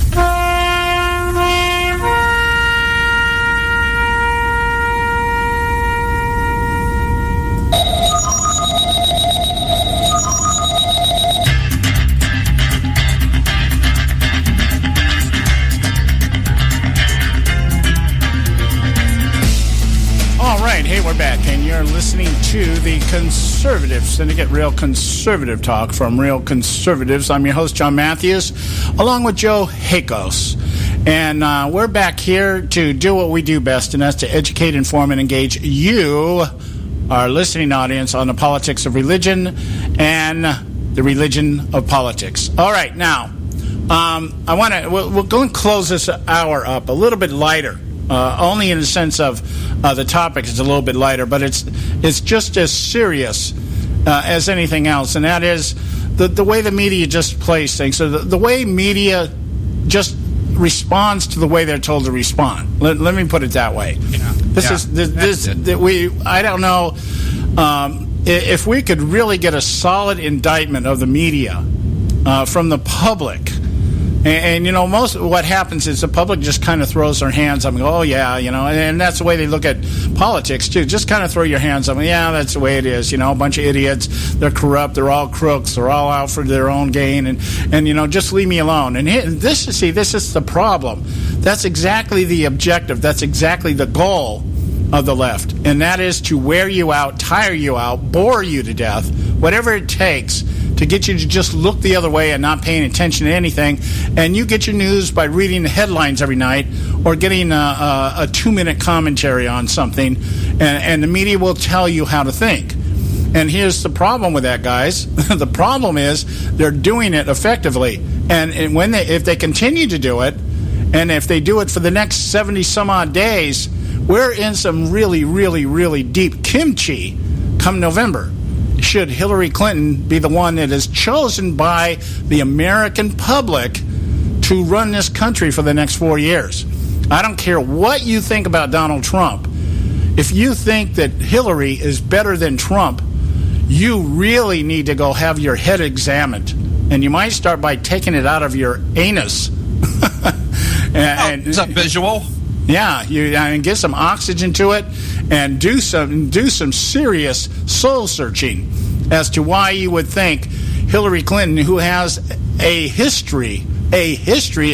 Hey, we're back, and you're listening to the Conservative Syndicate, real conservative talk from real conservatives. I'm your host, John Matthews, along with Joe Hakos. And we're back here to do what we do best, and that's to educate, inform, and engage you, our listening audience, on the politics of religion and the religion of politics. All right, now, we're going to close this hour up a little bit lighter. Only in the sense of the topic is a little bit lighter, but it's just as serious as anything else, and that is the way the media just plays things. So the way media just responds to the way they're told to respond. Let me put it that way. I don't know if we could really get a solid indictment of the media from the public. And, you know, most of what happens is the public just kind of throws their hands up and go, oh, yeah, you know, and that's the way they look at politics, too. Just kind of throw your hands up. Yeah, that's the way it is. You know, a bunch of idiots. They're corrupt. They're all crooks. They're all out for their own gain. And you know, just leave me alone. And this is the problem. That's exactly the objective. That's exactly the goal of the left. And that is to wear you out, tire you out, bore you to death, whatever it takes to get you to just look the other way and not paying attention to anything. And you get your news by reading the headlines every night or getting a 2-minute commentary on something, and the media will tell you how to think. And here's the problem with that, guys. The problem is they're doing it effectively. And if they continue to do it, and if they do it for the next 70-some-odd days, we're in some really, really, really deep kimchi come November. Should Hillary Clinton be the one that is chosen by the American public to run this country for the next 4 years. I don't care what you think about Donald Trump. If you think that Hillary is better than Trump, you really need to go have your head examined. And you might start by taking it out of your anus. It's a visual. Yeah, and get some oxygen to it, and do some serious soul searching as to why you would think Hillary Clinton, who has a history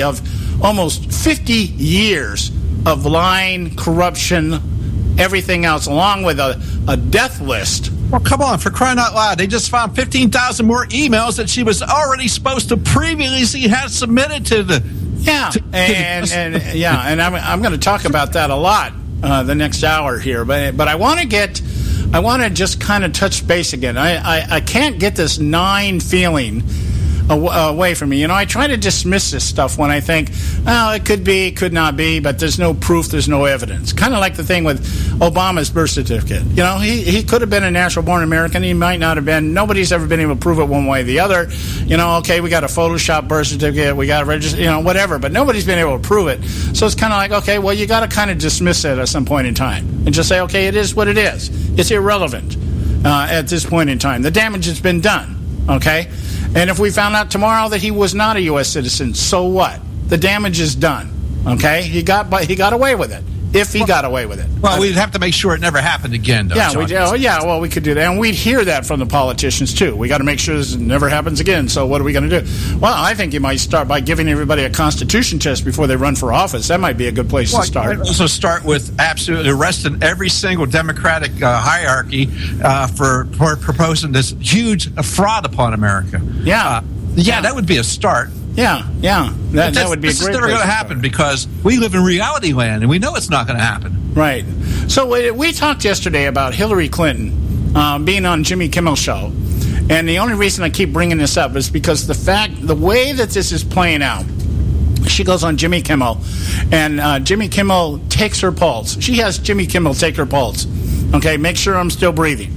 of almost 50 years of lying, corruption, everything else, along with a death list. Well, come on, for crying out loud. They just found 15,000 more emails that she was already supposed to previously have submitted to the... Yeah, and I'm going to talk about that a lot the next hour here. But I want to just kind of touch base again. I can't get this gnawing feeling away from me. You know, I try to dismiss this stuff when I think, oh, it could be, could not be, but there's no proof, there's no evidence. Kind of like the thing with Obama's birth certificate. You know, he could have been a natural-born American. He might not have been. Nobody's ever been able to prove it one way or the other. You know, okay, we got a Photoshop birth certificate, we got a register, you know, whatever, but nobody's been able to prove it. So it's kind of like, okay, well, you got to kind of dismiss it at some point in time and just say, okay, it is what it is. It's irrelevant at this point in time. The damage has been done, okay? And if we found out tomorrow that he was not a U.S. citizen, so what? The damage is done. Okay, he got away with it. If he got away with it. Well, we'd have to make sure it never happened again, though. Yeah, we could do that. And we'd hear that from the politicians, too. We got to make sure this never happens again. So what are we going to do? Well, I think you might start by giving everybody a constitution test before they run for office. That might be a good place to start. Also start with absolutely arresting every single Democratic hierarchy for proposing this huge fraud upon America. Yeah. That would be a start. Yeah. That would be a great. This is never going to happen because we live in reality land, and we know it's not going to happen. Right. So we talked yesterday about Hillary Clinton being on Jimmy Kimmel's show, and the only reason I keep bringing this up is because the way that this is playing out she goes on Jimmy Kimmel, and Jimmy Kimmel takes her pulse. She has Jimmy Kimmel take her pulse. Okay, make sure I'm still breathing.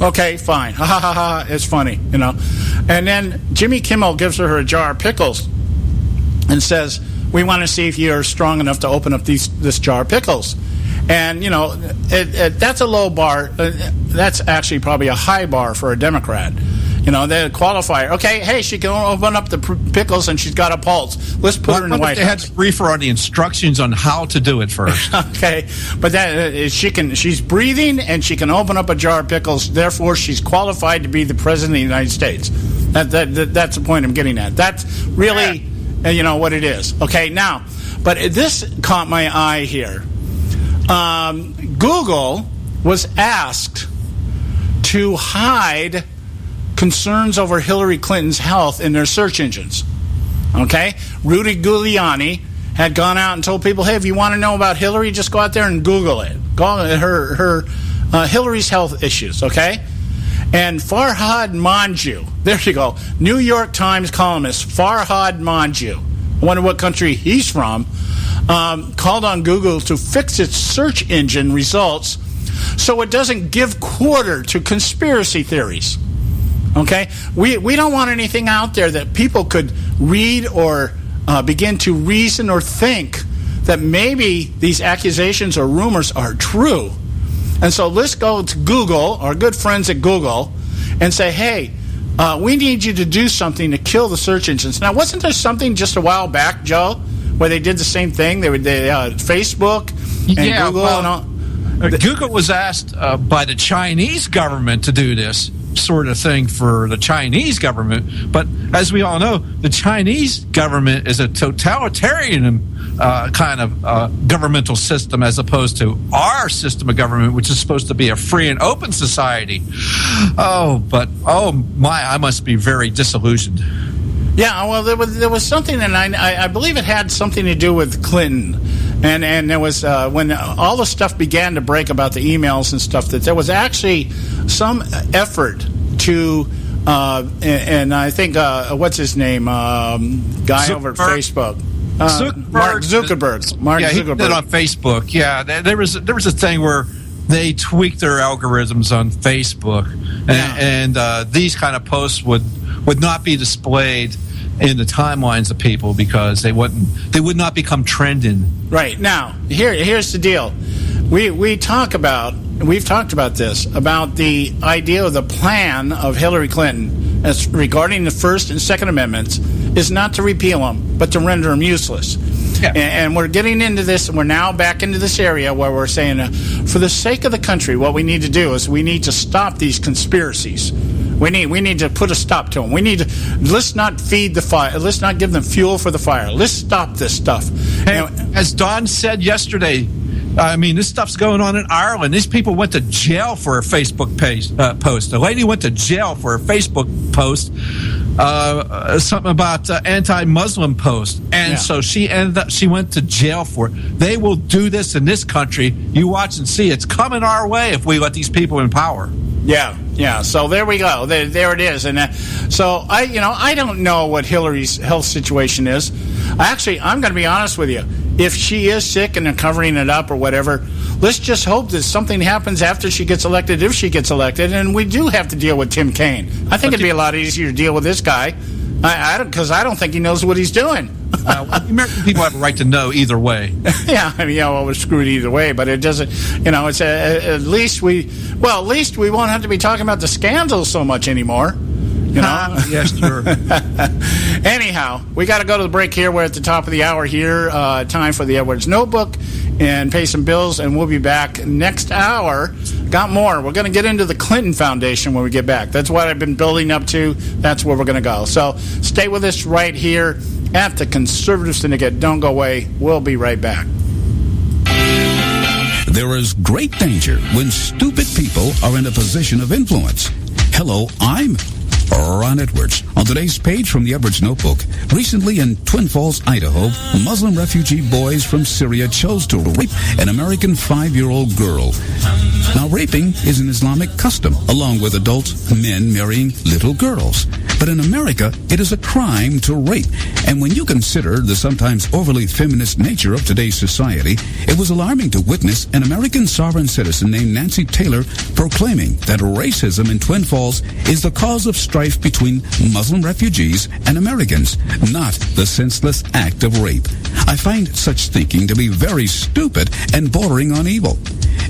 Okay, fine. Ha ha ha ha. It's funny, you know. And then Jimmy Kimmel gives her a jar of pickles and says, "We want to see if you're strong enough to open up this jar of pickles." And, you know, that's a low bar. That's actually probably a high bar for a Democrat. You know, the qualifier. Okay, hey, she can open up the pickles and she's got a pulse. Let's put her in the White House. They had to brief her on the instructions on how to do it first. Okay, but that she's breathing and she can open up a jar of pickles. Therefore, she's qualified to be the president of the United States. That's the point I'm getting at. That's really, you know, what it is. Okay, now, but this caught my eye here. Google was asked to hide concerns over Hillary Clinton's health in their search engines. Okay? Rudy Giuliani had gone out and told people, hey, if you want to know about Hillary, just go out there and Google it. Go her Hillary's health issues, okay? And Farhad Manjoo, there you go, New York Times columnist Farhad Manjoo, I wonder what country he's from, called on Google to fix its search engine results so it doesn't give quarter to conspiracy theories. Okay? We don't want anything out there that people could read or begin to reason or think that maybe these accusations or rumors are true. And so let's go to Google, our good friends at Google, and say, hey, we need you to do something to kill the search engines. Now, wasn't there something just a while back, Joe, where they did the same thing? They Facebook and Google and all. Google was asked by the Chinese government to do this sort of thing for the Chinese government. But as we all know, the Chinese government is a totalitarian kind of governmental system as opposed to our system of government, which is supposed to be a free and open society. Oh my, I must be very disillusioned. Yeah, well, there was something, and I believe it had something to do with Clinton. And there was, when all the stuff began to break about the emails and stuff, that there was actually some effort to, and I think, what's his name? Guy over at Facebook. Mark Zuckerberg. Mark Zuckerberg. He did it on Facebook. Yeah, there was a thing where they tweaked their algorithms on Facebook, and these kind of posts would not be displayed in the timelines of people because they would not become trending. Right. Now, here's the deal. We've talked about this, about the idea of the plan of Hillary Clinton as regarding the First and Second Amendments is not to repeal them, but to render them useless. Yeah. And we're getting into this, and we're now back into this area where we're saying, for the sake of the country, what we need to do is we need to stop these conspiracies. We need to put a stop to them. Let's not feed the fire. Let's not give them fuel for the fire. Let's stop this stuff. Hey, as Don said yesterday, I mean, this stuff's going on in Ireland. These people went to jail for a Facebook post. A lady went to jail for a Facebook post, something about anti-Muslim post, and so she went to jail for it. They will do this in this country. You watch and see. It's coming our way if we let these people in power. Yeah. So there we go. There it is. And so I don't know what Hillary's health situation is. I'm going to be honest with you. If she is sick and they're covering it up or whatever, let's just hope that something happens after she gets elected, if she gets elected, and we do have to deal with Tim Kaine. I think it'd be a lot easier to deal with this guy. Because I don't think he knows what he's doing. American people have a right to know either way. Yeah, we're screwed either way, but it doesn't, it's at least we won't have to be talking about the scandals so much anymore. Yes, sure. Anyhow, we got to go to the break here. We're at the top of the hour here. Time for the Edwards Notebook and pay some bills, and we'll be back next hour. Got more. We're going to get into the Clinton Foundation when we get back. That's what I've been building up to. That's where we're going to go. So stay with us right here at the Conservative Syndicate. Don't go away. We'll be right back. There is great danger when stupid people are in a position of influence. Hello, I'm Ron Edwards. On today's page from the Edwards Notebook, recently in Twin Falls, Idaho, Muslim refugee boys from Syria chose to rape an American 5-year-old girl. Now, raping is an Islamic custom, along with adult men marrying little girls. But in America, it is a crime to rape. And when you consider the sometimes overly feminist nature of today's society, it was alarming to witness an American sovereign citizen named Nancy Taylor proclaiming that racism in Twin Falls is the cause of strife between Muslim refugees and Americans, not the senseless act of rape. I find such thinking to be very stupid and bordering on evil.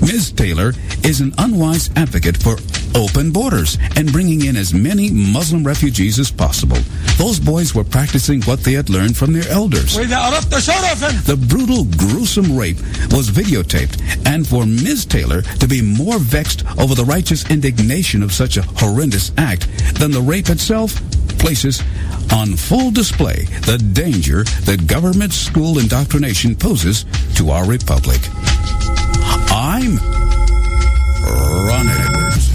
Ms. Taylor is an unwise advocate for open borders and bringing in as many Muslim refugees as possible. Those boys were practicing what they had learned from their elders. The brutal, gruesome rape was videotaped, and for Ms. Taylor to be more vexed over the righteous indignation of such a horrendous act than the rape itself places on full display the danger that government school indoctrination poses to our republic. I'm Ron Edwards.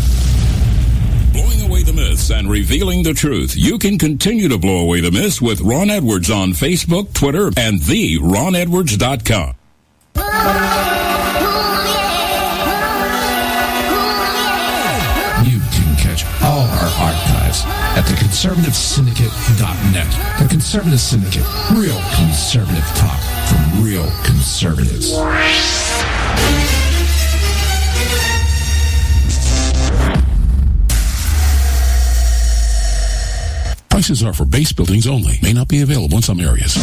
Blowing away the myths and revealing the truth. You can continue to blow away the myths with Ron Edwards on Facebook, Twitter, and theronedwards.com. You can catch all our archives at theconservativesyndicate.net. The Conservative Syndicate. Real conservative talk from real conservatives. Prices are for base buildings only. May not be available in some areas.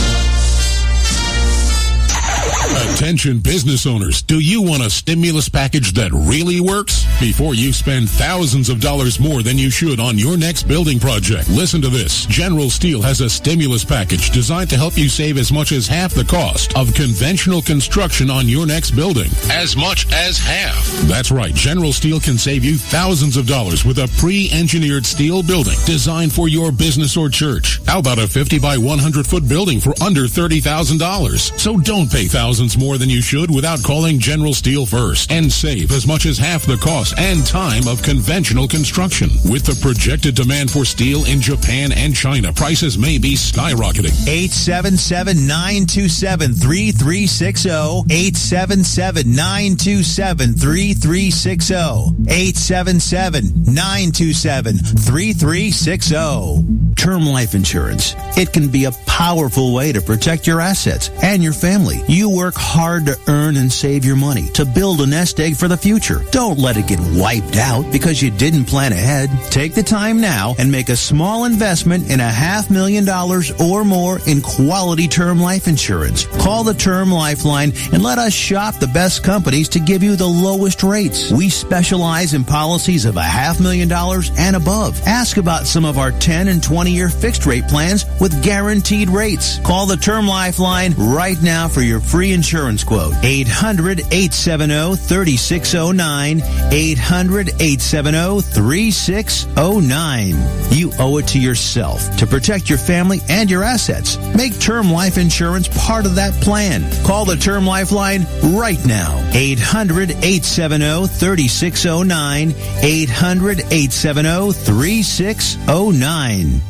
Attention business owners, do you want a stimulus package that really works? Before you spend thousands of dollars more than you should on your next building project, listen to this. General Steel has a stimulus package designed to help you save as much as half the cost of conventional construction on your next building. As much as half. That's right. General Steel can save you thousands of dollars with a pre-engineered steel building designed for your business or church. How about a 50 by 100 foot building for under $30,000? So don't pay thousands more than you should without calling General Steel first and save as much as half the cost and time of conventional construction. With the projected demand for steel in Japan and China, prices may be skyrocketing. 877-927-3360. 877-927-3360. 877-927-3360. Term life insurance. It can be a powerful way to protect your assets and your family. You work hard to earn and save your money to build a nest egg for the future. Don't let it get wiped out because you didn't plan ahead. Take the time now and make a small investment in $500,000 or more in quality term life insurance. Call the Term Lifeline and let us shop the best companies to give you the lowest rates. We specialize in policies of $500,000 and above. Ask about some of our 10 and 20-year fixed rate plans with guaranteed rates. Call the Term Lifeline right now for your free insurance quote. 800-870-3609. 800-870-3609. You owe it to yourself to protect your family and your assets. Make term life insurance part of that plan. Call the Term Lifeline right now. 800-870-3609. 800-870-3609.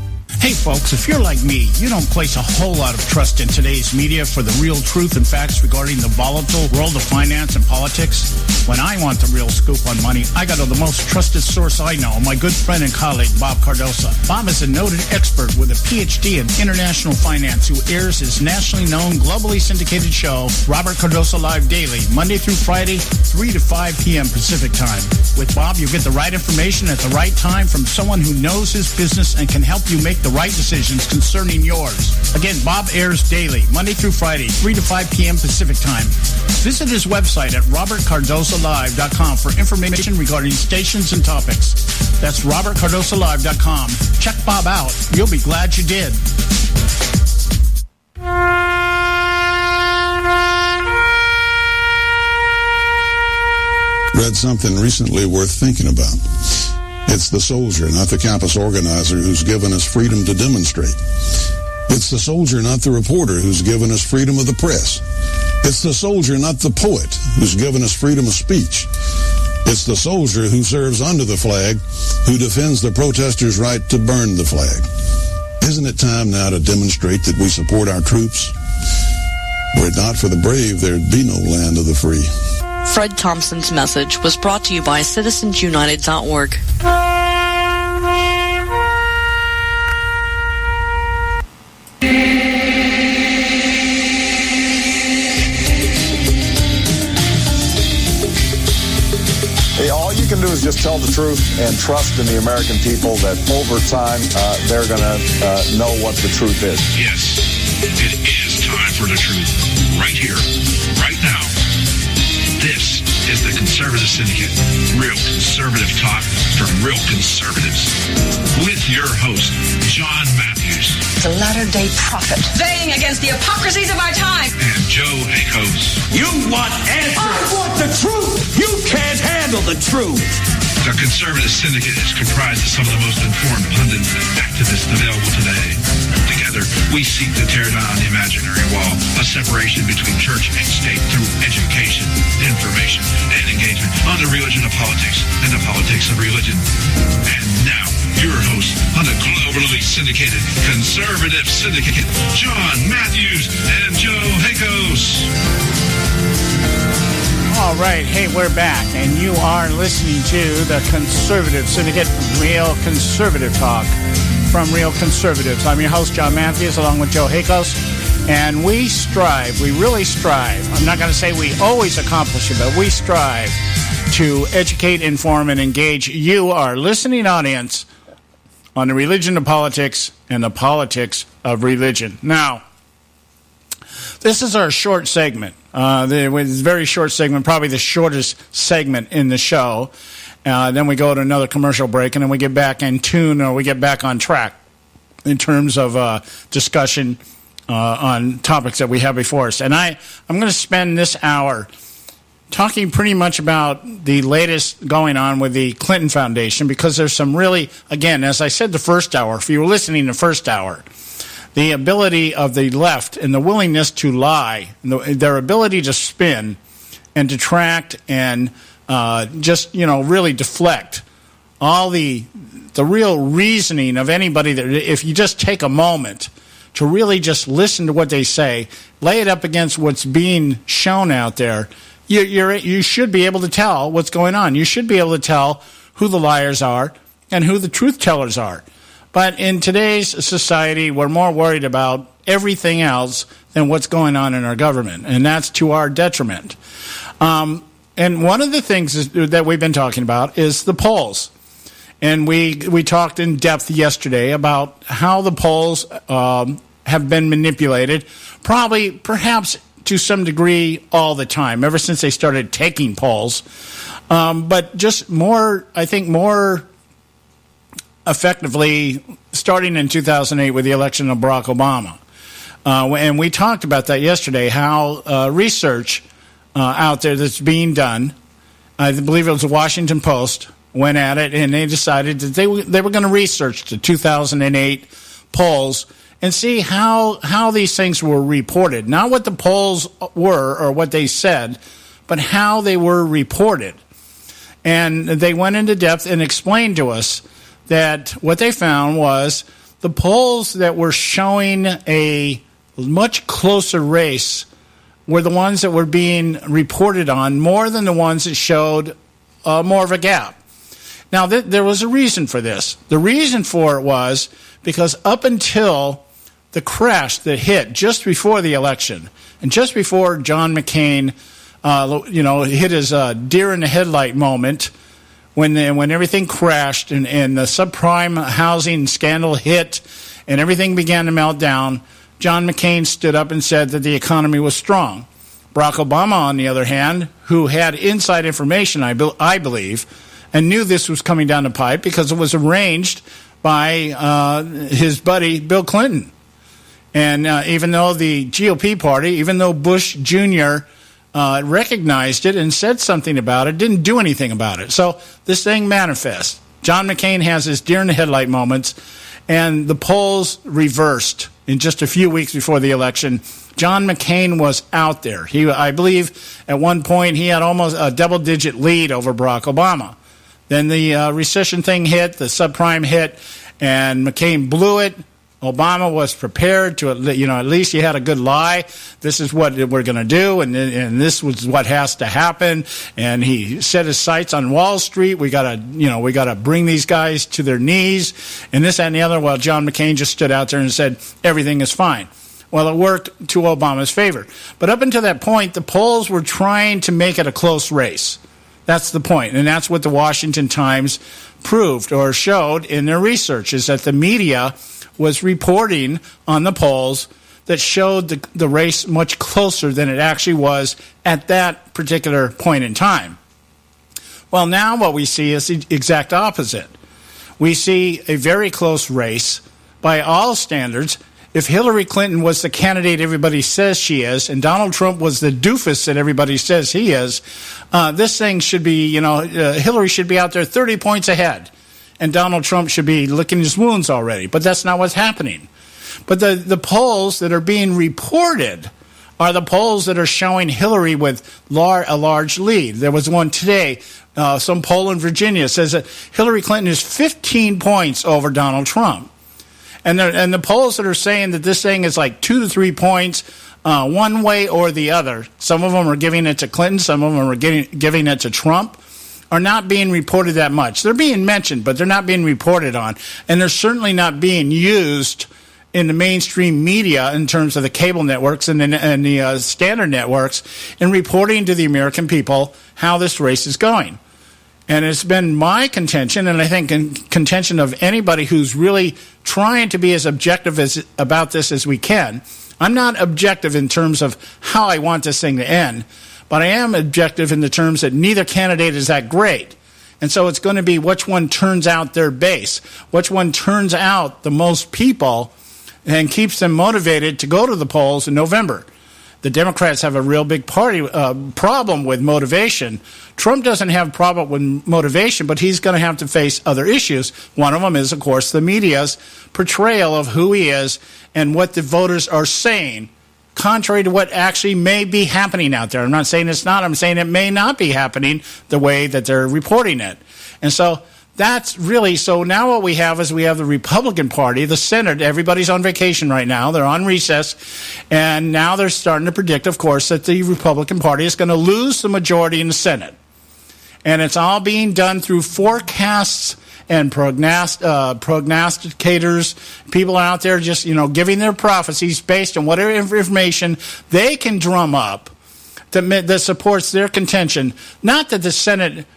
Hey folks, if you're like me, you don't place a whole lot of trust in today's media for the real truth and facts regarding the volatile world of finance and politics. When I want the real scoop on money, I go to the most trusted source I know, my good friend and colleague, Bob Cardosa. Bob is a noted expert with a PhD in international finance who airs his nationally known, globally syndicated show, Robert Cardosa Live Daily, Monday through Friday, 3 to 5 p.m. Pacific time. With Bob, you get the right information at the right time from someone who knows his business and can help you make the right decisions concerning yours. Again, Bob airs daily, Monday through Friday, 3 to 5 p.m. Pacific time. Visit his website at robertcardosalive.com for information regarding stations and topics. That's robertcardosalive.com. Check Bob out. You'll be glad you did. Read something recently worth thinking about. It's the soldier, not the campus organizer, who's given us freedom to demonstrate. It's the soldier, not the reporter, who's given us freedom of the press. It's the soldier, not the poet, who's given us freedom of speech. It's the soldier who serves under the flag who defends the protesters' right to burn the flag. Isn't it time now to demonstrate that we support our troops? Were it not for the brave, there'd be no land of the free. Fred Thompson's message was brought to you by citizensunited.org. Hey, all you can do is just tell the truth and trust in the American people that over time they're going to know what the truth is. Yes, it is time for the truth. Right here, right now. This is the Conservative Syndicate. Real conservative talk from real conservatives. With your host, John Matthews. The latter-day prophet. Baying against the hypocrisies of our time. And Joe Hakos. You want answers. I want the truth. You can't handle the truth. The Conservative Syndicate is comprised of some of the most informed pundits and activists available today. Together, we seek to tear down the imaginary wall, a separation between church and state through education, information, and engagement on the religion of politics and the politics of religion. And now, your host on the globally syndicated Conservative Syndicate, John Matthews and Joe Hakos. All right, hey, we're back, and you are listening to the Conservative Syndicate, Real Conservative Talk from Real Conservatives. I'm your host, John Matthews, along with Joe Hakos, and we really strive. I'm not going to say we always accomplish it, but we strive to educate, inform, and engage you, our listening audience, on the religion of politics and the politics of religion. Now, this is our short segment. It's a very short segment, probably the shortest segment in the show. Then we go to another commercial break, and then we get back in tune, or we get back on track in terms of discussion on topics that we have before us. And I'm going to spend this hour talking pretty much about the latest going on with the Clinton Foundation, because there's some really, again, as I said the first hour, if you were listening the first hour, the ability of the left and the willingness to lie, their ability to spin and detract and just, really deflect all the real reasoning of anybody that, if you just take a moment to really just listen to what they say, lay it up against what's being shown out there, you should be able to tell what's going on. You should be able to tell who the liars are and who the truth tellers are. But in today's society, we're more worried about everything else than what's going on in our government, and that's to our detriment. And one of the things that we've been talking about is the polls. And we talked in depth yesterday about how the polls have been manipulated, perhaps to some degree all the time, ever since they started taking polls. But just more effectively starting in 2008 with the election of Barack Obama. And we talked about that yesterday, how research out there that's being done, I believe it was the Washington Post, went at it, and they decided that they were going to research the 2008 polls and see how these things were reported. Not what the polls were or what they said, but how they were reported. And they went into depth and explained to us that what they found was the polls that were showing a much closer race were the ones that were being reported on more than the ones that showed more of a gap. Now, there was a reason for this. The reason for it was because up until the crash that hit just before the election and just before John McCain, hit his deer in the headlight moment, when everything crashed and the subprime housing scandal hit and everything began to melt down, John McCain stood up and said that the economy was strong. Barack Obama, on the other hand, who had inside information, I believe, and knew this was coming down the pipe because it was arranged by his buddy Bill Clinton. And even though the GOP party, even though Bush Jr. Recognized it and said something about it, didn't do anything about it. So this thing manifests. John McCain has his deer in the headlight moments, and the polls reversed in just a few weeks before the election. John McCain was out there. I believe at one point he had almost a double-digit lead over Barack Obama. Then the recession thing hit, the subprime hit, and McCain blew it. Obama was prepared to, at least he had a good lie. This is what we're going to do, and this was what has to happen. And he set his sights on Wall Street. We got to bring these guys to their knees, and this, that, and the other. Well, John McCain just stood out there and said everything is fine. Well, it worked to Obama's favor. But up until that point, the polls were trying to make it a close race. That's the point, and that's what the Washington Times proved or showed in their research, is that the media was reporting on the polls that showed the race much closer than it actually was at that particular point in time. Well, now what we see is the exact opposite. We see a very close race by all standards. If Hillary Clinton was the candidate everybody says she is, and Donald Trump was the doofus that everybody says he is, this thing should be, Hillary should be out there 30 points ahead. And Donald Trump should be licking his wounds already. But that's not what's happening. But the polls that are being reported are the polls that are showing Hillary with a large lead. There was one today, some poll in Virginia says that Hillary Clinton is 15 points over Donald Trump. And the polls that are saying that this thing is like 2 to 3 points one way or the other, some of them are giving it to Clinton, some of them are giving it to Trump, are not being reported that much. They're being mentioned, but they're not being reported on. And they're certainly not being used in the mainstream media in terms of the cable networks and the standard networks in reporting to the American people how this race is going. And it's been my contention, and I think in contention of anybody who's really trying to be as objective about this as we can. I'm not objective in terms of how I want this thing to end, but I am objective in the terms that neither candidate is that great. And so it's going to be which one turns out their base, which one turns out the most people and keeps them motivated to go to the polls in November. The Democrats have a real big problem with motivation. Trump doesn't have a problem with motivation, but he's going to have to face other issues. One of them is, of course, the media's portrayal of who he is and what the voters are saying, contrary to what actually may be happening out there. I'm not saying it's not. I'm saying it may not be happening the way that they're reporting it. And so that's really, so now what we have is we have the Republican Party, the Senate. Everybody's on vacation right now. They're on recess. And now they're starting to predict, of course, that the Republican Party is going to lose the majority in the Senate. And it's all being done through forecasts and prognosticators. People out there just, giving their prophecies based on whatever information they can drum up that supports their contention. Not that the Senate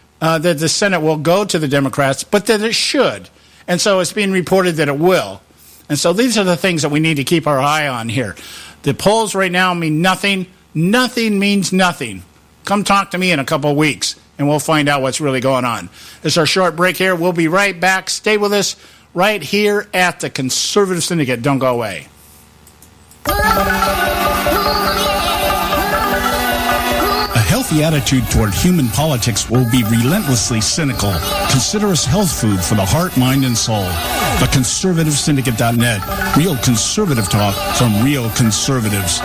will go to the Democrats, but that it should. And so it's being reported that it will. And so these are the things that we need to keep our eye on here. The polls right now mean nothing. Nothing means nothing. Come talk to me in a couple of weeks, and we'll find out what's really going on. It's our short break here. We'll be right back. Stay with us right here at the Conservative Syndicate. Don't go away. A healthy attitude toward human politics will be relentlessly cynical. Consider us health food for the heart, mind, and soul. The ConservativeSyndicate.net. Real conservative talk from real conservatives.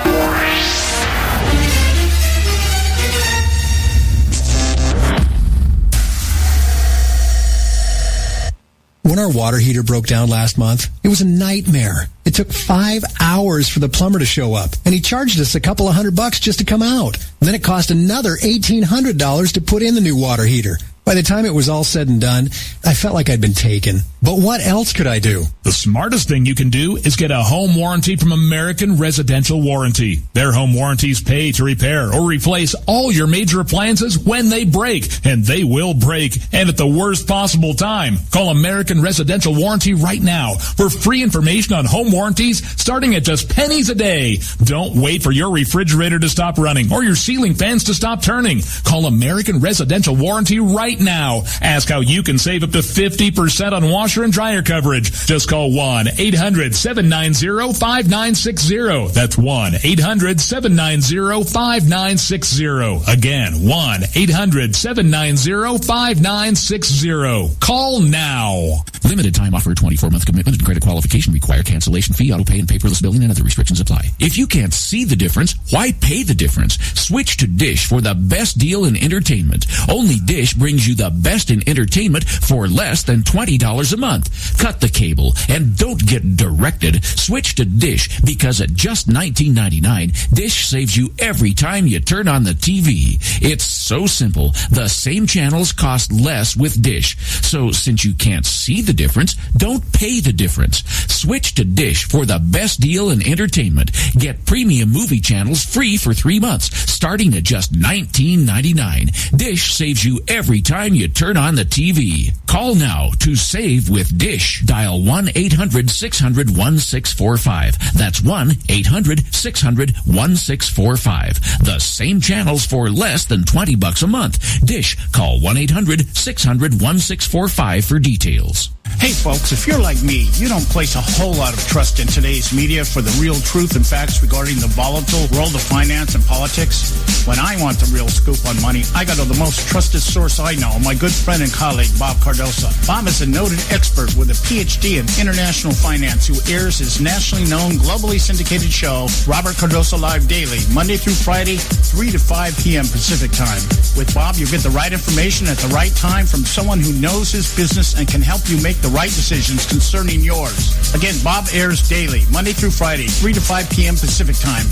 When our water heater broke down last month, it was a nightmare. It took 5 hours for the plumber to show up, and he charged us a couple of $100 just to come out. And then it cost another $1,800 to put in the new water heater. By the time it was all said and done, I felt like I'd been taken. But what else could I do? The smartest thing you can do is get a home warranty from American Residential Warranty. Their home warranties pay to repair or replace all your major appliances when they break, and they will break, and at the worst possible time. Call American Residential Warranty right now for free information on home warranties starting at just pennies a day. Don't wait for your refrigerator to stop running or your ceiling fans to stop turning. Call American Residential Warranty right now. Ask how you can save up to 50% on washer and dryer coverage. Just call 1-800-790-5960. That's 1-800-790-5960. Again, 1-800-790-5960. Call now. Limited time offer, 24-month commitment and credit qualification require cancellation fee, auto pay, and paperless billing, and other restrictions apply. If you can't see the difference, why pay the difference? Switch to Dish for the best deal in entertainment. Only Dish brings you the best in entertainment for less than $20 a month. Cut the cable and don't get directed. Switch to Dish because at just $19.99, Dish saves you every time you turn on the TV. It's so simple. The same channels cost less with Dish. So since you can't see the difference, don't pay the difference. Switch to Dish for the best deal in entertainment. Get premium movie channels free for 3 months, starting at just $19.99. Dish saves you every time you turn on the TV. Call now to save with Dish. Dial 1-800-600-1645. That's 1-800-600-1645. The same channels for less than $20 a month. Dish. Call 1-800-600-1645 for details. Hey folks, if you're like me, you don't place a whole lot of trust in today's media for the real truth and facts regarding the volatile world of finance and politics. When I want the real scoop on money, I go to the most trusted source I know, my good friend and colleague, Bob Cardoso. Bob is a noted expert with a PhD in international finance who airs his nationally known, globally syndicated show, Robert Cardoso Live Daily, Monday through Friday, 3 to 5 p.m. Pacific time. With Bob, you get the right information at the right time from someone who knows his business and can help you make the right decisions concerning yours. Again, Bob airs daily, Monday through Friday, 3 to 5 p.m. Pacific time.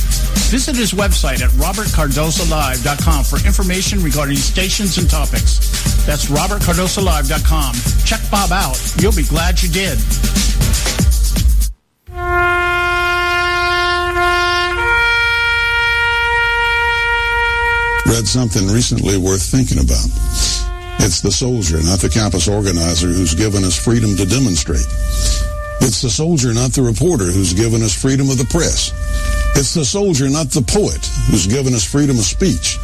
Visit his website at robertcardosolive.com for information regarding stations and topics. That's robertcardosolive.com. Check Bob out. You'll be glad you did. Read something recently worth thinking about. It's the soldier, not the campus organizer, who's given us freedom to demonstrate. It's the soldier, not the reporter, who's given us freedom of the press. It's the soldier, not the poet, who's given us freedom of speech.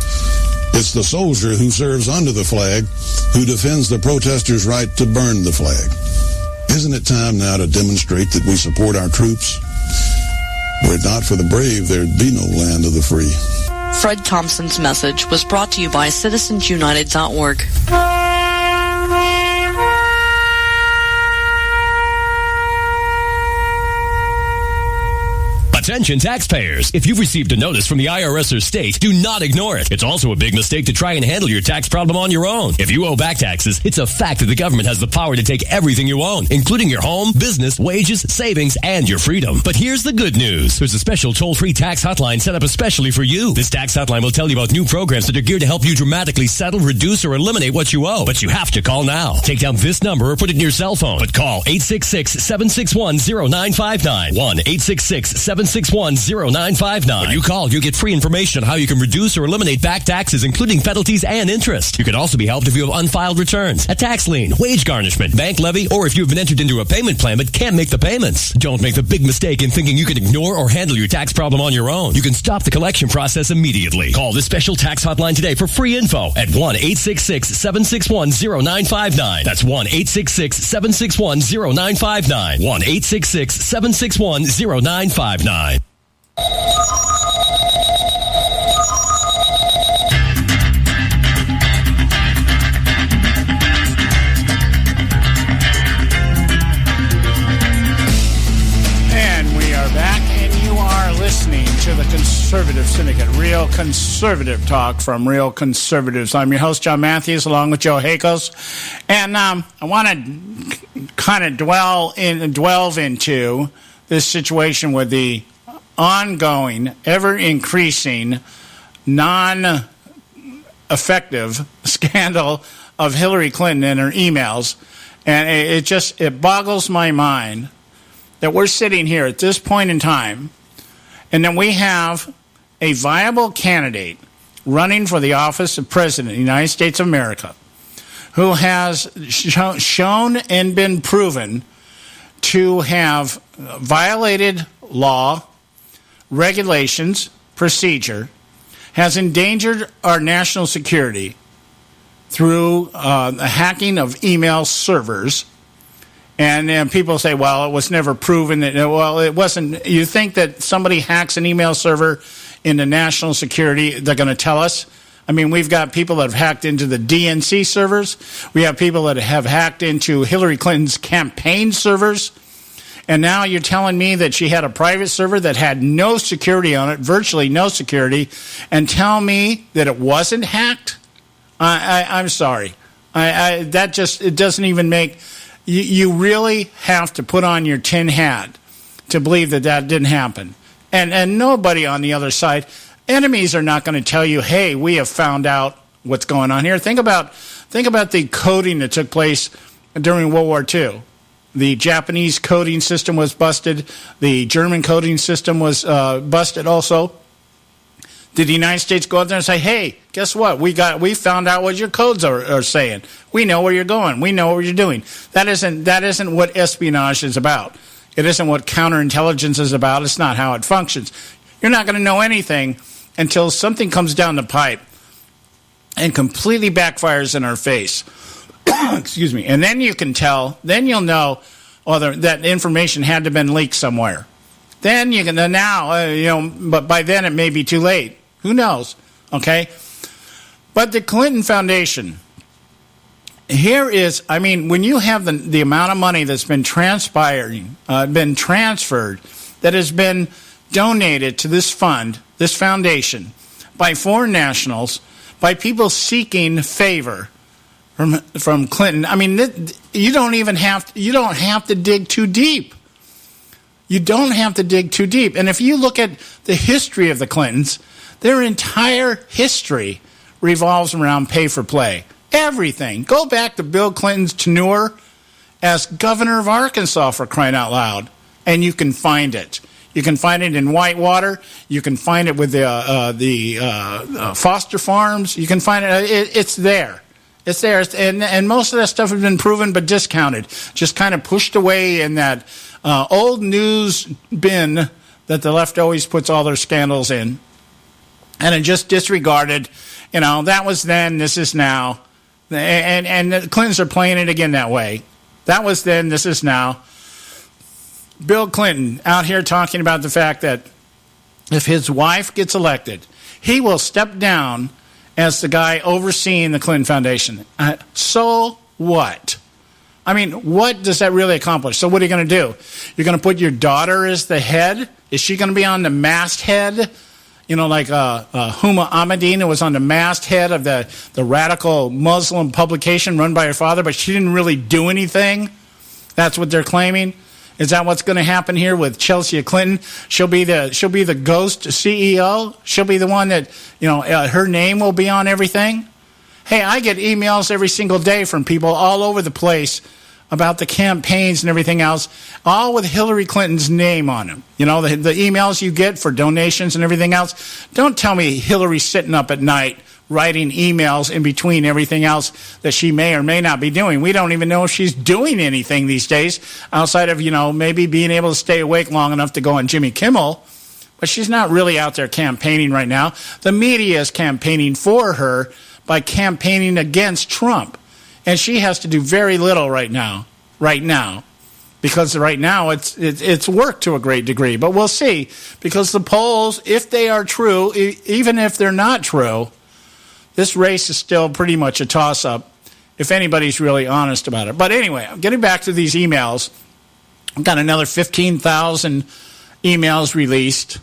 It's the soldier who serves under the flag, who defends the protesters' right to burn the flag. Isn't it time now to demonstrate that we support our troops? Were it not for the brave, there'd be no land of the free. Fred Thompson's message was brought to you by citizensunited.org. Attention taxpayers. If you've received a notice from the IRS or state, do not ignore it. It's also a big mistake to try and handle your tax problem on your own. If you owe back taxes, it's a fact that the government has the power to take everything you own, including your home, business, wages, savings, and your freedom. But here's the good news. There's a special toll-free tax hotline set up especially for you. This tax hotline will tell you about new programs that are geared to help you dramatically settle, reduce, or eliminate what you owe. But you have to call now. Take down this number or put it in your cell phone. But call 866-761-0959. 1-866-761-0959. When you call, you get free information on how you can reduce or eliminate back taxes, including penalties and interest. You can also be helped if you have unfiled returns, a tax lien, wage garnishment, bank levy, or if you've been entered into a payment plan but can't make the payments. Don't make the big mistake in thinking you can ignore or handle your tax problem on your own. You can stop the collection process immediately. Call this special tax hotline today for free info at 1-866-761-0959. That's 1-866-761-0959. 1-866-761-0959. And we are back, and you are listening to the Conservative Syndicate, real conservative talk from real conservatives. I'm your host, John Matthews, along with Joe Hakos. And I want to kind of delve into this situation with the ongoing, ever-increasing, non-effective scandal of Hillary Clinton and her emails. And it boggles my mind that we're sitting here at this point in time, and then we have a viable candidate running for the office of President of the United States of America who has shown and been proven to have violated law, regulations, procedure, has endangered our national security through the hacking of email servers. And people say, well, it was never proven that, well, it wasn't. You think that somebody hacks an email server into national security, they're going to tell us? I mean, we've got people that have hacked into the DNC servers. We have people that have hacked into Hillary Clinton's campaign servers. And now you're telling me that she had a private server that had no security on it, virtually no security, and tell me that it wasn't hacked? I'm sorry. That just, it doesn't even make, you really have to put on your tin hat to believe that didn't happen. And nobody on the other side, enemies are not going to tell you, hey, we have found out what's going on here. Think about the coding that took place during World War II. The Japanese coding system was busted. The German coding system was busted also. Did the United States go out there and say, hey, guess what? We found out what your codes are saying. We know where you're going. We know what you're doing. That isn't what espionage is about. It isn't what counterintelligence is about. It's not how it functions. You're not going to know anything until something comes down the pipe and completely backfires in our face. Excuse me. And then you can tell, then you'll know that information had to have been leaked somewhere. Then you can, but by then it may be too late. Who knows? Okay? But the Clinton Foundation, here is, I mean, when you have the amount of money that's been transferred, that has been donated to this fund, this foundation, by foreign nationals, by people seeking favor from Clinton. I mean, you don't have to dig too deep. You don't have to dig too deep. And if you look at the history of the Clintons, their entire history revolves around pay for play. Everything. Go back to Bill Clinton's tenure as governor of Arkansas, for crying out loud, and you can find it. You can find it in Whitewater. You can find it with the foster farms. You can find it. It's there. It's there. And most of that stuff has been proven but discounted. Just kind of pushed away in that old news bin that the left always puts all their scandals in. And it just disregarded. You know, that was then, this is now. And the Clintons are playing it again that way. That was then, this is now. Bill Clinton out here talking about the fact that if his wife gets elected, he will step down as the guy overseeing the Clinton Foundation. So what? I mean, what does that really accomplish? So what are you going to do? You're going to put your daughter as the head? Is she going to be on the masthead? You know, like Huma Ahmadine was on the masthead of the radical Muslim publication run by her father, but she didn't really do anything. That's what they're claiming. Is that what's going to happen here with Chelsea Clinton? She'll be the ghost CEO. She'll be the one that, her name will be on everything. Hey, I get emails every single day from people all over the place about the campaigns and everything else, all with Hillary Clinton's name on them. You know, the emails you get for donations and everything else. Don't tell me Hillary's sitting up at night writing emails in between everything else that she may or may not be doing. We don't even know if she's doing anything these days outside of, maybe being able to stay awake long enough to go on Jimmy Kimmel. But she's not really out there campaigning right now. The media is campaigning for her by campaigning against Trump. And she has to do very little right now. Because right now it's worked to a great degree. But we'll see. Because the polls, if they are true, even if they're not true, this race is still pretty much a toss-up if anybody's really honest about it. But anyway, getting back to these emails, I've got another 15,000 emails released,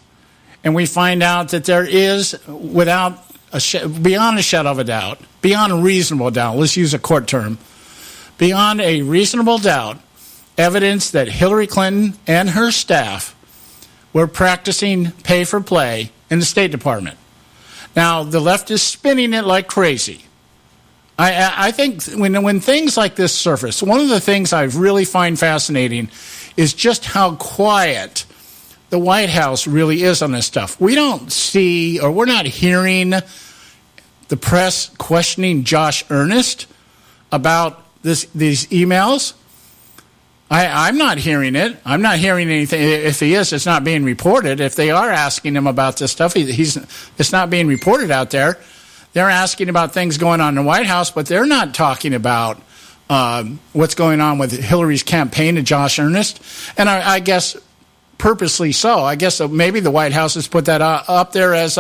and we find out that there is, beyond a shadow of a doubt, beyond a reasonable doubt, let's use a court term, beyond a reasonable doubt, evidence that Hillary Clinton and her staff were practicing pay-for-play in the State Department. Now, the left is spinning it like crazy. I think when things like this surface, one of the things I really find fascinating is just how quiet the White House really is on this stuff. We don't see, or we're not hearing the press questioning Josh Earnest about these emails. I'm not hearing it. I'm not hearing anything. If he is, it's not being reported. If they are asking him about this stuff, it's not being reported out there. They're asking about things going on in the White House, but they're not talking about what's going on with Hillary's campaign to Josh Earnest. And I guess purposely so. I guess maybe the White House has put that up there as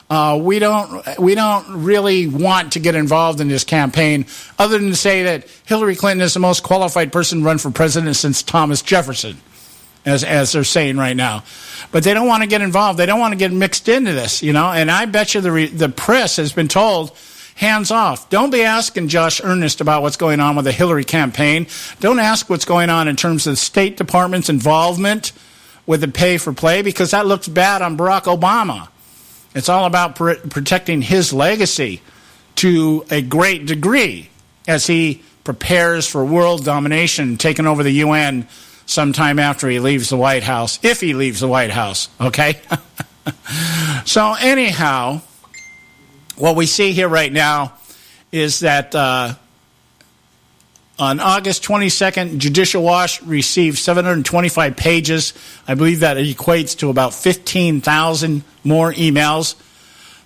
We don't really want to get involved in this campaign, other than to say that Hillary Clinton is the most qualified person to run for president since Thomas Jefferson, as they're saying right now. But they don't want to get involved. They don't want to get mixed into this, And I bet you the press has been told, hands off. Don't be asking Josh Earnest about what's going on with the Hillary campaign. Don't ask what's going on in terms of the State Department's involvement with the pay for play, because that looks bad on Barack Obama. It's all about protecting his legacy to a great degree as he prepares for world domination, taking over the UN sometime after he leaves the White House, if he leaves the White House, okay? So anyhow, what we see here right now is that on August 22nd, Judicial Watch received 725 pages. I believe that equates to about 15,000 more emails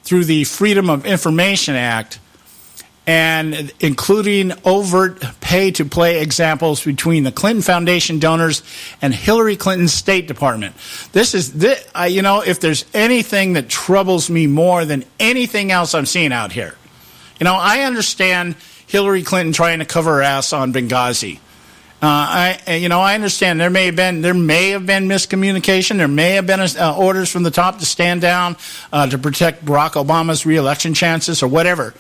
through the Freedom of Information Act, and including overt pay-to-play examples between the Clinton Foundation donors and Hillary Clinton's State Department. If there's anything that troubles me more than anything else I'm seeing out here, I understand Hillary Clinton trying to cover her ass on Benghazi. I understand there may have been miscommunication. There may have been orders from the top to stand down to protect Barack Obama's re-election chances or whatever.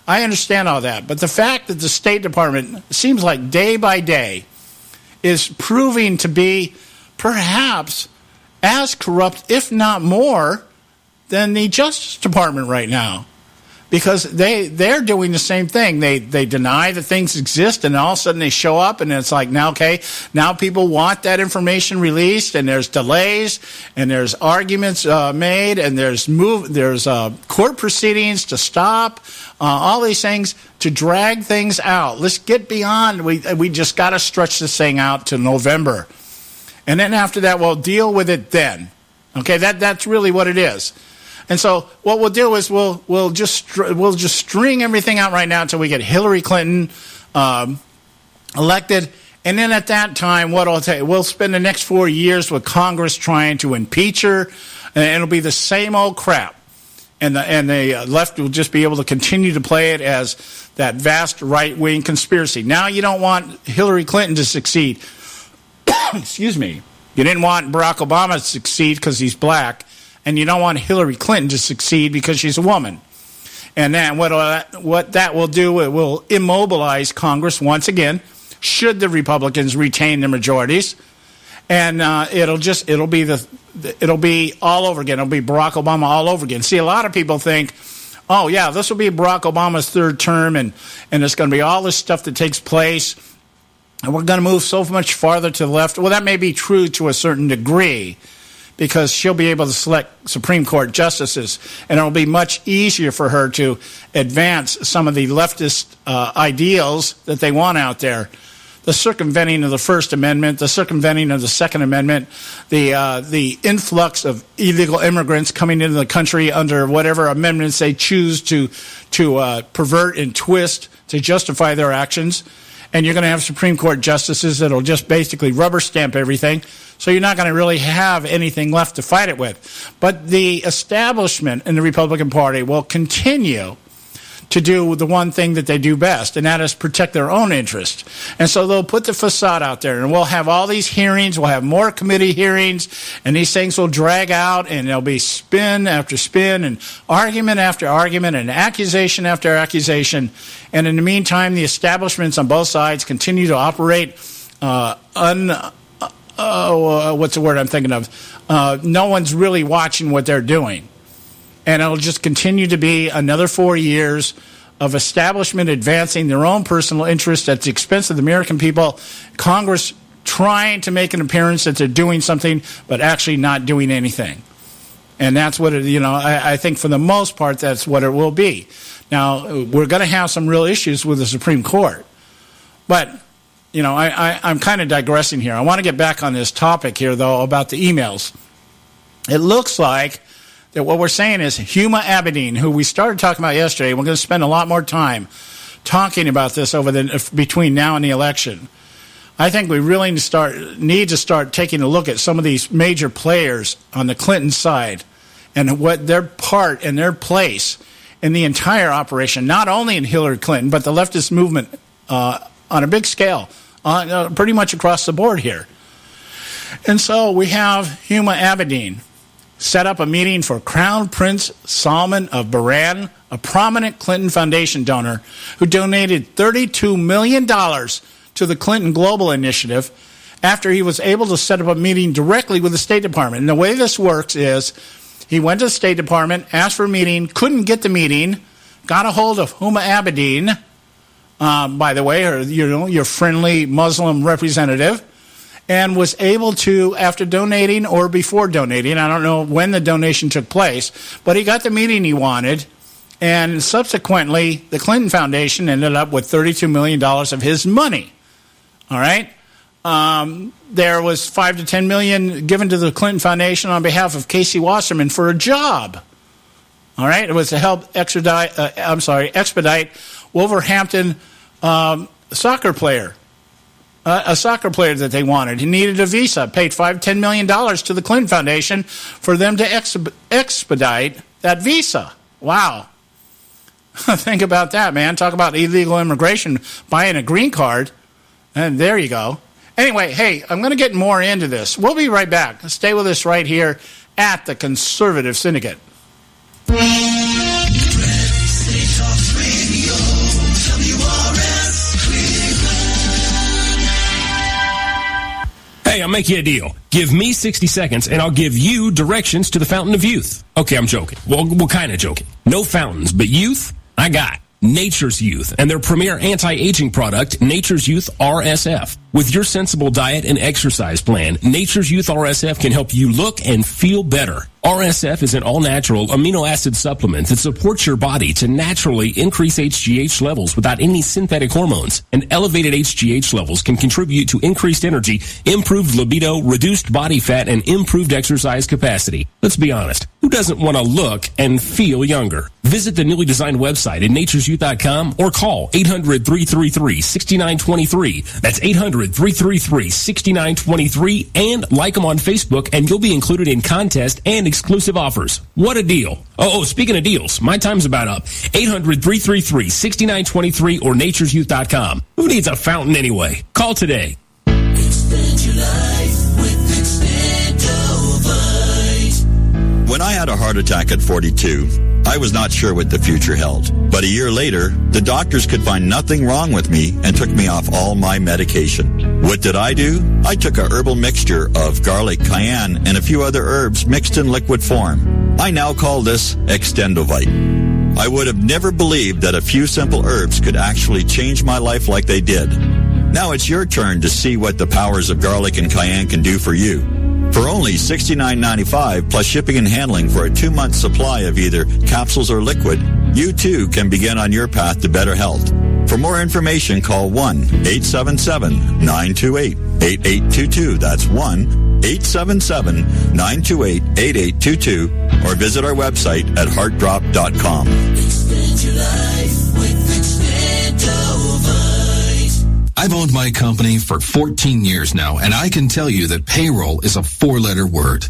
I understand all that. But the fact that the State Department seems like day by day is proving to be perhaps as corrupt, if not more, than the Justice Department right now. Because they're doing the same thing. They deny that things exist, and all of a sudden they show up, and it's like, now people want that information released, and there's delays, and there's arguments made, and there's court proceedings to stop all these things to drag things out. Let's get beyond. We just got to stretch this thing out to November, and then after that we'll deal with it then. Okay, that's really what it is. And so what we'll do is we'll just string everything out right now until we get Hillary Clinton elected, and then at that time, we'll spend the next 4 years with Congress trying to impeach her, and it'll be the same old crap. And the left will just be able to continue to play it as that vast right-wing conspiracy. Now you don't want Hillary Clinton to succeed. Excuse me. You didn't want Barack Obama to succeed because he's black. And you don't want Hillary Clinton to succeed because she's a woman. And then what that will do, it will immobilize Congress once again, should the Republicans retain their majorities. And it'll be all over again. It'll be Barack Obama all over again. See, a lot of people think, oh yeah, this will be Barack Obama's third term, and there's going to be all this stuff that takes place, and we're going to move so much farther to the left. Well, that may be true to a certain degree, because she'll be able to select Supreme Court justices, and it'll be much easier for her to advance some of the leftist ideals that they want out there. The circumventing of the First Amendment, the circumventing of the Second Amendment, the influx of illegal immigrants coming into the country under whatever amendments they choose to pervert and twist to justify their actions. And you're going to have Supreme Court justices that will just basically rubber stamp everything. So you're not going to really have anything left to fight it with. But the establishment in the Republican Party will continue to do the one thing that they do best, and that is protect their own interest. And so they'll put the facade out there, and we'll have all these hearings, we'll have more committee hearings, and these things will drag out, and there'll be spin after spin, and argument after argument, and accusation after accusation. And in the meantime, the establishments on both sides continue to operate what's the word I'm thinking of? No one's really watching what they're doing. And it'll just continue to be another 4 years of establishment advancing their own personal interests at the expense of the American people, Congress trying to make an appearance that they're doing something, but actually not doing anything. And that's what I think for the most part, that's what it will be. Now, we're going to have some real issues with the Supreme Court. But, I'm kind of digressing here. I want to get back on this topic here, though, about the emails. It looks like that what we're saying is Huma Abedin, who we started talking about yesterday, we're going to spend a lot more time talking about this between now and the election. I think we really need to start taking a look at some of these major players on the Clinton side and what their part and their place in the entire operation, not only in Hillary Clinton, but the leftist movement on a big scale, pretty much across the board here. And so we have Huma Abedin set up a meeting for Crown Prince Salman of Bahrain, a prominent Clinton Foundation donor who donated $32 million to the Clinton Global Initiative after he was able to set up a meeting directly with the State Department. And the way this works is he went to the State Department, asked for a meeting, couldn't get the meeting, got a hold of Huma Abedin, by the way, or your friendly Muslim representative, and was able to, after donating or before donating, I don't know when the donation took place, but he got the meeting he wanted, and subsequently the Clinton Foundation ended up with $32 million of his money. All right? There was $5 to $10 million given to the Clinton Foundation on behalf of Casey Wasserman for a job. All right? It was to help expedite Wolverhampton soccer player. A soccer player that they wanted. He needed a visa, paid $5-10 million to the Clinton Foundation for them to expedite that visa. Wow. Think about that, man. Talk about illegal immigration, buying a green card, and there you go. Anyway, hey, I'm going to get more into this. We'll be right back. Stay with us right here at the Conservative Syndicate. Hey, I'll make you a deal. Give me 60 seconds, and I'll give you directions to the Fountain of Youth. Okay, I'm joking. Well, kind of joking. No fountains, but youth, I got Nature's Youth and their premier anti-aging product, Nature's Youth RSF. With your sensible diet and exercise plan, Nature's Youth RSF can help you look and feel better. RSF is an all-natural amino acid supplement that supports your body to naturally increase HGH levels without any synthetic hormones. And elevated HGH levels can contribute to increased energy, improved libido, reduced body fat, and improved exercise capacity. Let's be honest, who doesn't want to look and feel younger? Visit the newly designed website at naturesyouth.com or call 800-333-6923. That's 800-333-6923, and like them on Facebook, and you'll be included in contests and exclusive offers. What a deal. Oh, speaking of deals, my time's about up. 800-333-6923 or naturesyouth.com. Who needs a fountain anyway? Call today. Expand your life with Expandovite. When I had a heart attack at 42, I was not sure what the future held. But a year later, the doctors could find nothing wrong with me and took me off all my medication. What did I do? I took a herbal mixture of garlic, cayenne, and a few other herbs mixed in liquid form. I now call this Extendovite. I would have never believed that a few simple herbs could actually change my life like they did. Now it's your turn to see what the powers of garlic and cayenne can do for you. For only $69.95 plus shipping and handling for a 2-month supply of either capsules or liquid, you too can begin on your path to better health. For more information, call 1-877-928-8822. That's 1-877-928-8822. Or visit our website at heartdrop.com. Expand your life with Expandovite. I've owned my company for 14 years now, and I can tell you that payroll is a 4-letter word.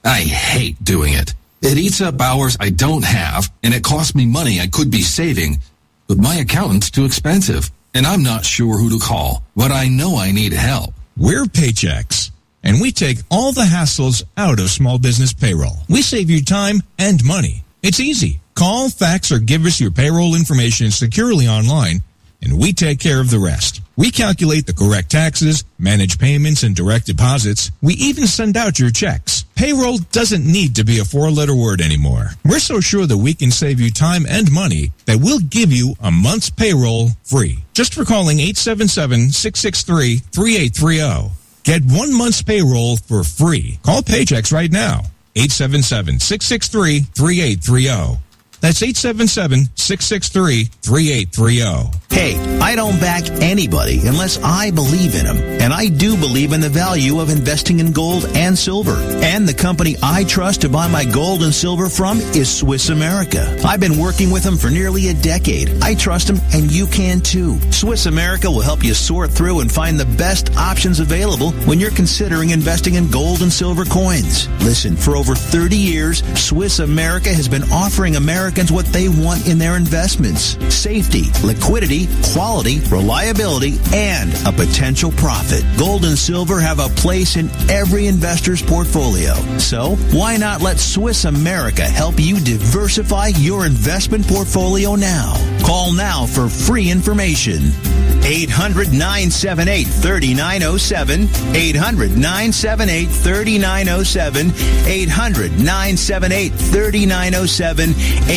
I hate doing it. It eats up hours I don't have, and it costs me money I could be saving. But my accountant's too expensive, and I'm not sure who to call, but I know I need help. We're Paychex, and we take all the hassles out of small business payroll. We save you time and money. It's easy. Call, fax, or give us your payroll information securely online, and we take care of the rest. We calculate the correct taxes, manage payments and direct deposits. We even send out your checks. Payroll doesn't need to be a 4-letter word anymore. We're so sure that we can save you time and money that we'll give you a month's payroll free. Just for calling 877-663-3830. Get 1 month's payroll for free. Call Paychex right now. 877-663-3830. That's 877-663-3830. Hey, I don't back anybody unless I believe in them. And I do believe in the value of investing in gold and silver. And the company I trust to buy my gold and silver from is Swiss America. I've been working with them for nearly a decade. I trust them, and you can too. Swiss America will help you sort through and find the best options available when you're considering investing in gold and silver coins. Listen, for over 30 years, Swiss America has been offering Americans what they want in their investments: safety, liquidity, quality, reliability, and a potential profit. Gold and silver have a place in every investor's portfolio. So why not let Swiss America help you diversify your investment portfolio now? Call now for free information. 800-978-3907. 800-978-3907. 800-978-3907.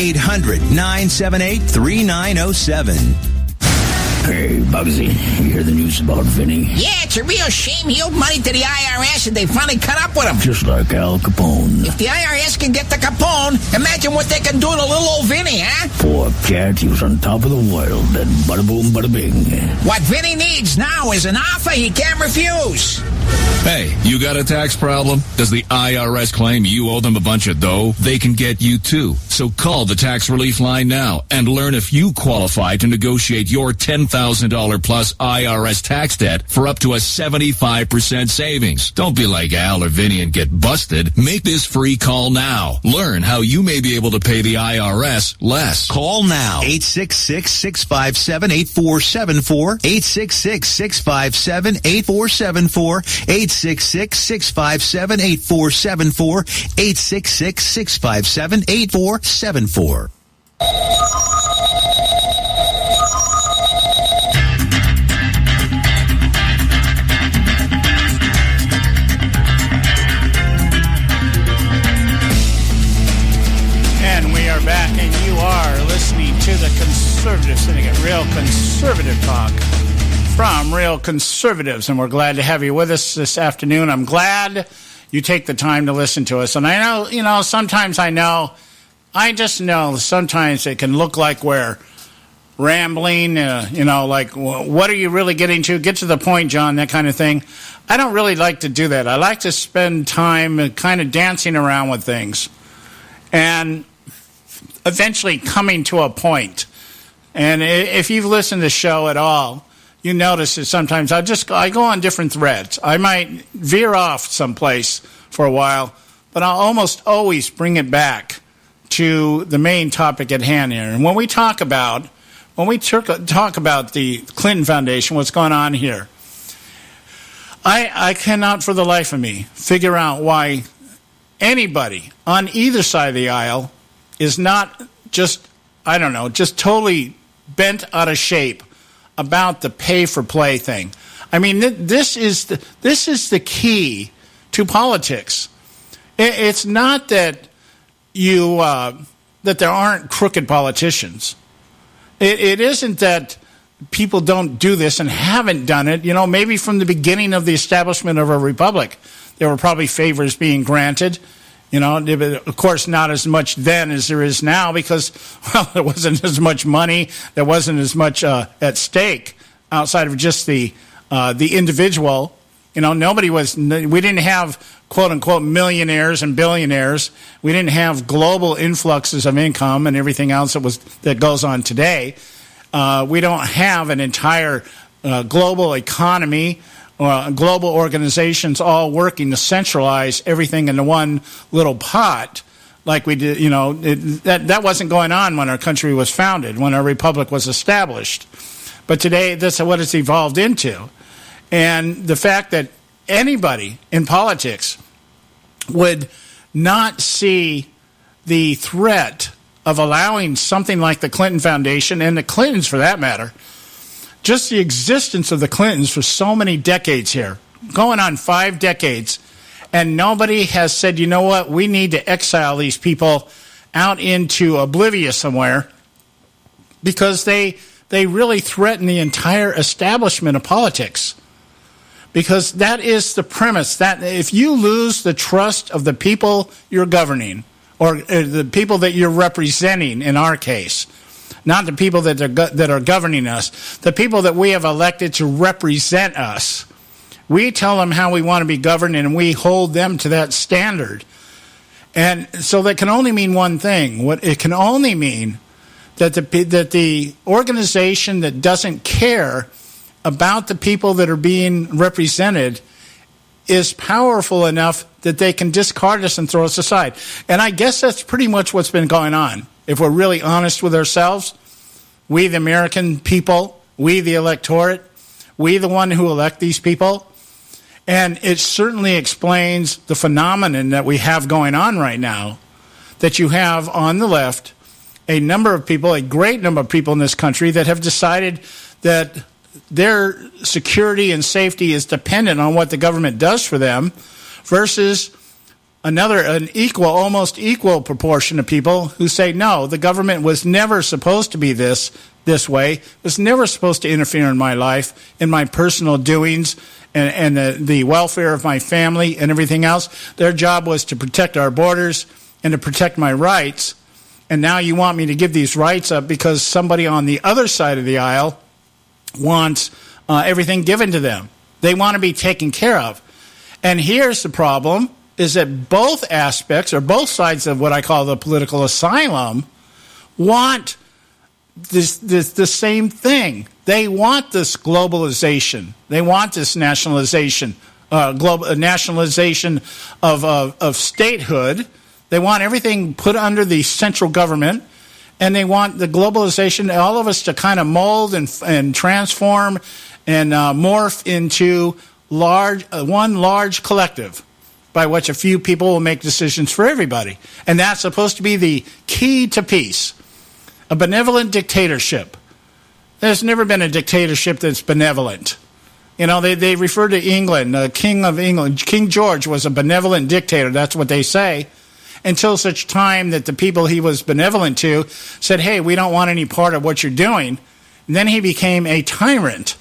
800-978-3907. Hey, Bugsy, you hear the news about Vinny? Yeah, it's a real shame he owed money to the IRS and they finally cut up with him. Just like Al Capone. If the IRS can get the Capone, imagine what they can do to little old Vinny, huh? Poor cat, he was on top of the world, then bada boom, bada bing. What Vinny needs now is an offer he can't refuse. Hey, you got a tax problem? Does the IRS claim you owe them a bunch of dough? They can get you too. So call the tax relief line now and learn if you qualify to negotiate your $10,000 plus IRS tax debt for up to a 75% savings. Don't be like Al or Vinny and get busted. Make this free call now. Learn how you may be able to pay the IRS less. Call now. 866-657-8474. 866-657-8474. 866-657-8474. 866-657-8474. And we are back, and you are listening to the Conservative Syndicate, real conservative talk from real conservatives, and we're glad to have you with us this afternoon. I'm glad you take the time to listen to us. And I know, sometimes I just know sometimes it can look like we're rambling, like, what are you really getting to? Get to the point, John, that kind of thing. I don't really like to do that. I like to spend time kind of dancing around with things and eventually coming to a point. And if you've listened to the show at all, you notice that sometimes I go on different threads. I might veer off someplace for a while, but I'll almost always bring it back to the main topic at hand here. And when we talk about the Clinton Foundation, what's going on here, I cannot for the life of me figure out why anybody on either side of the aisle is not just totally bent out of shape about the pay-for-play thing. I mean, this is the key to politics. It's not that that there aren't crooked politicians. It isn't that people don't do this and haven't done it. Maybe from the beginning of the establishment of a republic, there were probably favors being granted. Of course, not as much then as there is now because, there wasn't as much money. There wasn't as much at stake outside of just the individual. We didn't have, quote unquote, millionaires and billionaires. We didn't have global influxes of income and everything else that goes on today. We don't have an entire global economy. Global organizations all working to centralize everything into one little pot like we did. That wasn't going on when our country was founded, when our republic was established. But today, that's what it's evolved into. And the fact that anybody in politics would not see the threat of allowing something like the Clinton Foundation, and the Clintons for that matter, just the existence of the Clintons for so many decades here, going on 5 decades, and nobody has said, you know what, we need to exile these people out into oblivion somewhere because they really threaten the entire establishment of politics. Because that is the premise, that if you lose the trust of the people you're governing, or the people that you're representing in our case, not the people that are governing us, the people that we have elected to represent us. We tell them how we want to be governed, and we hold them to that standard. And so that can only mean one thing. What it can only mean that the organization that doesn't care about the people that are being represented is powerful enough that they can discard us and throw us aside. And I guess that's pretty much what's been going on. If we're really honest with ourselves, we the American people, we the electorate, we the one who elect these people. And it certainly explains the phenomenon that we have going on right now, that you have on the left a number of people, a great number of people in this country that have decided that their security and safety is dependent on what the government does for them, versus almost equal proportion of people who say, no, the government was never supposed to be this way, was never supposed to interfere in my life, in my personal doings, and the welfare of my family and everything else. Their job was to protect our borders and to protect my rights. And now you want me to give these rights up because somebody on the other side of the aisle wants everything given to them. They want to be taken care of. And here's the problem, is that both aspects, or both sides of what I call the political asylum, want the same thing. They want this globalization. They want this nationalization, nationalization of statehood. They want everything put under the central government, and they want the globalization, all of us to kind of mold and transform and morph into one large collective by which a few people will make decisions for everybody. And that's supposed to be the key to peace. A benevolent dictatorship. There's never been a dictatorship that's benevolent. You know, they refer to England, the King of England. King George was a benevolent dictator. That's what they say. Until such time that the people he was benevolent to said, hey, we don't want any part of what you're doing. And then he became a tyrant.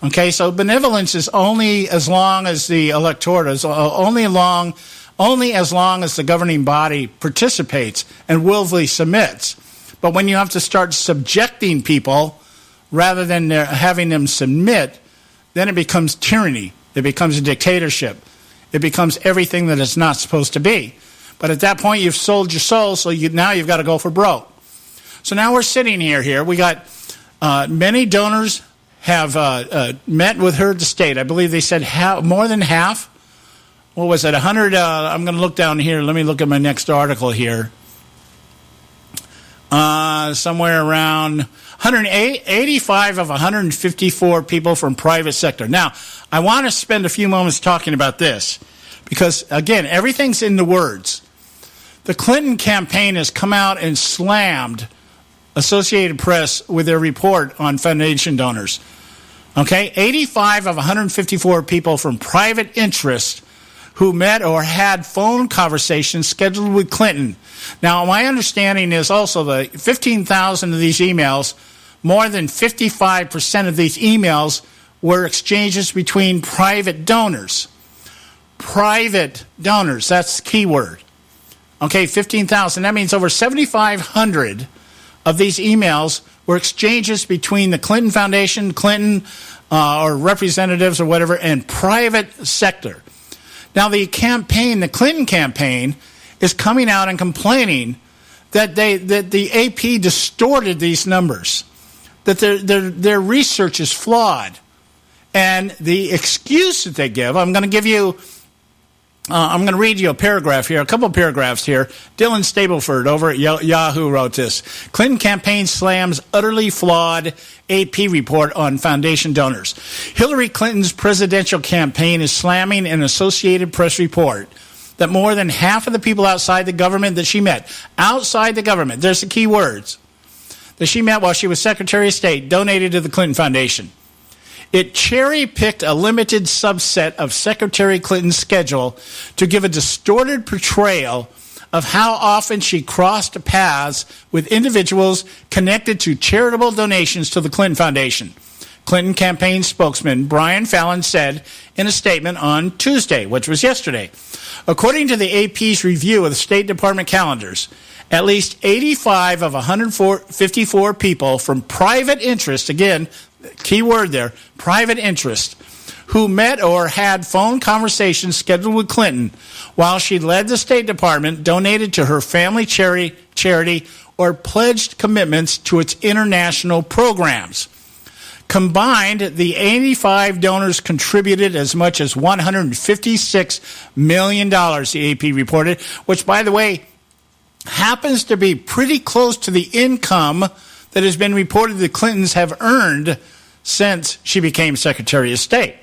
Okay, so benevolence is only as long as the electorate is, only as long as the governing body participates and willfully submits. But when you have to start subjecting people rather than having them submit, then it becomes tyranny. It becomes a dictatorship. It becomes everything that it's not supposed to be. But at that point, you've sold your soul, so now you've got to go for broke. So now we're sitting here. We got many donors have met with her to state. I believe they said more than half. What was it, 100? I'm going to look down here. Let me look at my next article here. Somewhere around 185 of 154 people from private sector. Now, I want to spend a few moments talking about this because, again, everything's in the words. The Clinton campaign has come out and slammed Associated Press with their report on foundation donors. Okay, 85 of 154 people from private interest who met or had phone conversations scheduled with Clinton. Now, my understanding is also that 15,000 of these emails, more than 55% of these emails were exchanges between private donors. Private donors, that's the key word. Okay, 15,000. That means over 7,500 of these emails were exchanges between the Clinton Foundation, Clinton or representatives or whatever, and private sector. Now, the Clinton campaign, is coming out and complaining that the AP distorted these numbers, that their research is flawed, and the excuse that they give. I'm going to read you a paragraph here, a couple of paragraphs here. Dylan Stableford over at Yahoo wrote this. Clinton campaign slams utterly flawed AP report on foundation donors. Hillary Clinton's presidential campaign is slamming an Associated Press report that more than half of the people outside the government that she met, outside the government, there's the key words, that she met while she was Secretary of State, donated to the Clinton Foundation. It cherry-picked a limited subset of Secretary Clinton's schedule to give a distorted portrayal of how often she crossed paths with individuals connected to charitable donations to the Clinton Foundation. Clinton campaign spokesman Brian Fallon said in a statement on Tuesday, which was yesterday. According to the AP's review of the State Department calendars, at least 85 of 154 people from private interest, again, key word there, private interest, who met or had phone conversations scheduled with Clinton while she led the State Department, donated to her family charity, or pledged commitments to its international programs. Combined, the 85 donors contributed as much as $156 million, the AP reported, which, by the way, happens to be pretty close to the income that has been reported the Clintons have earned since she became Secretary of State.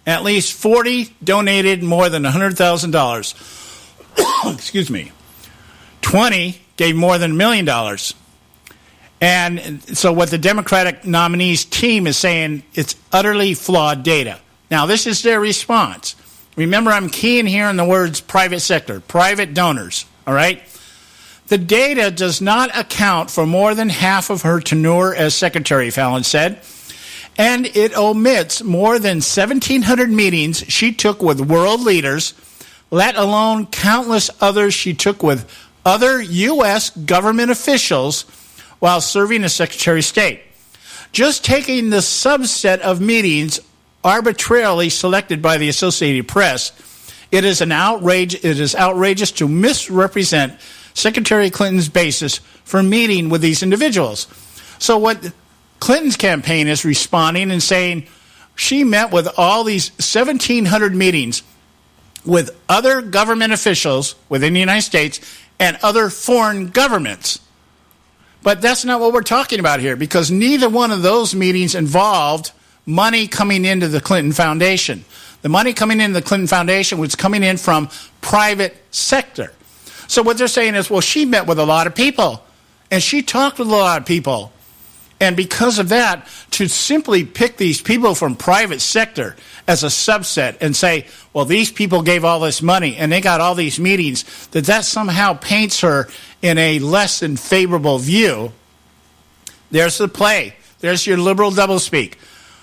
At least 40 donated more than $100,000. Excuse me. 20 gave more than $1 million. And so what the Democratic nominees team is saying, it's utterly flawed data. Now, this is their response. Remember, I'm keying here on the words private sector, private donors, all right? The data does not account for more than half of her tenure as secretary, Fallon said, and it omits more than 1,700 meetings she took with world leaders, let alone countless others she took with other U.S. government officials while serving as Secretary of State. Just taking the subset of meetings arbitrarily selected by the Associated Press, it is outrageous to misrepresent Secretary Clinton's basis for meeting with these individuals. So what Clinton's campaign is responding and saying, she met with all these 1,700 meetings with other government officials within the United States and other foreign governments. But that's not what we're talking about here, because neither one of those meetings involved money coming into the Clinton Foundation. The money coming into the Clinton Foundation was coming in from private sector. So what they're saying is, well, she met with a lot of people, and she talked with a lot of people. And because of that, to simply pick these people from private sector as a subset and say, well, these people gave all this money and they got all these meetings, that somehow paints her in a less than favorable view, there's the play. There's your liberal doublespeak.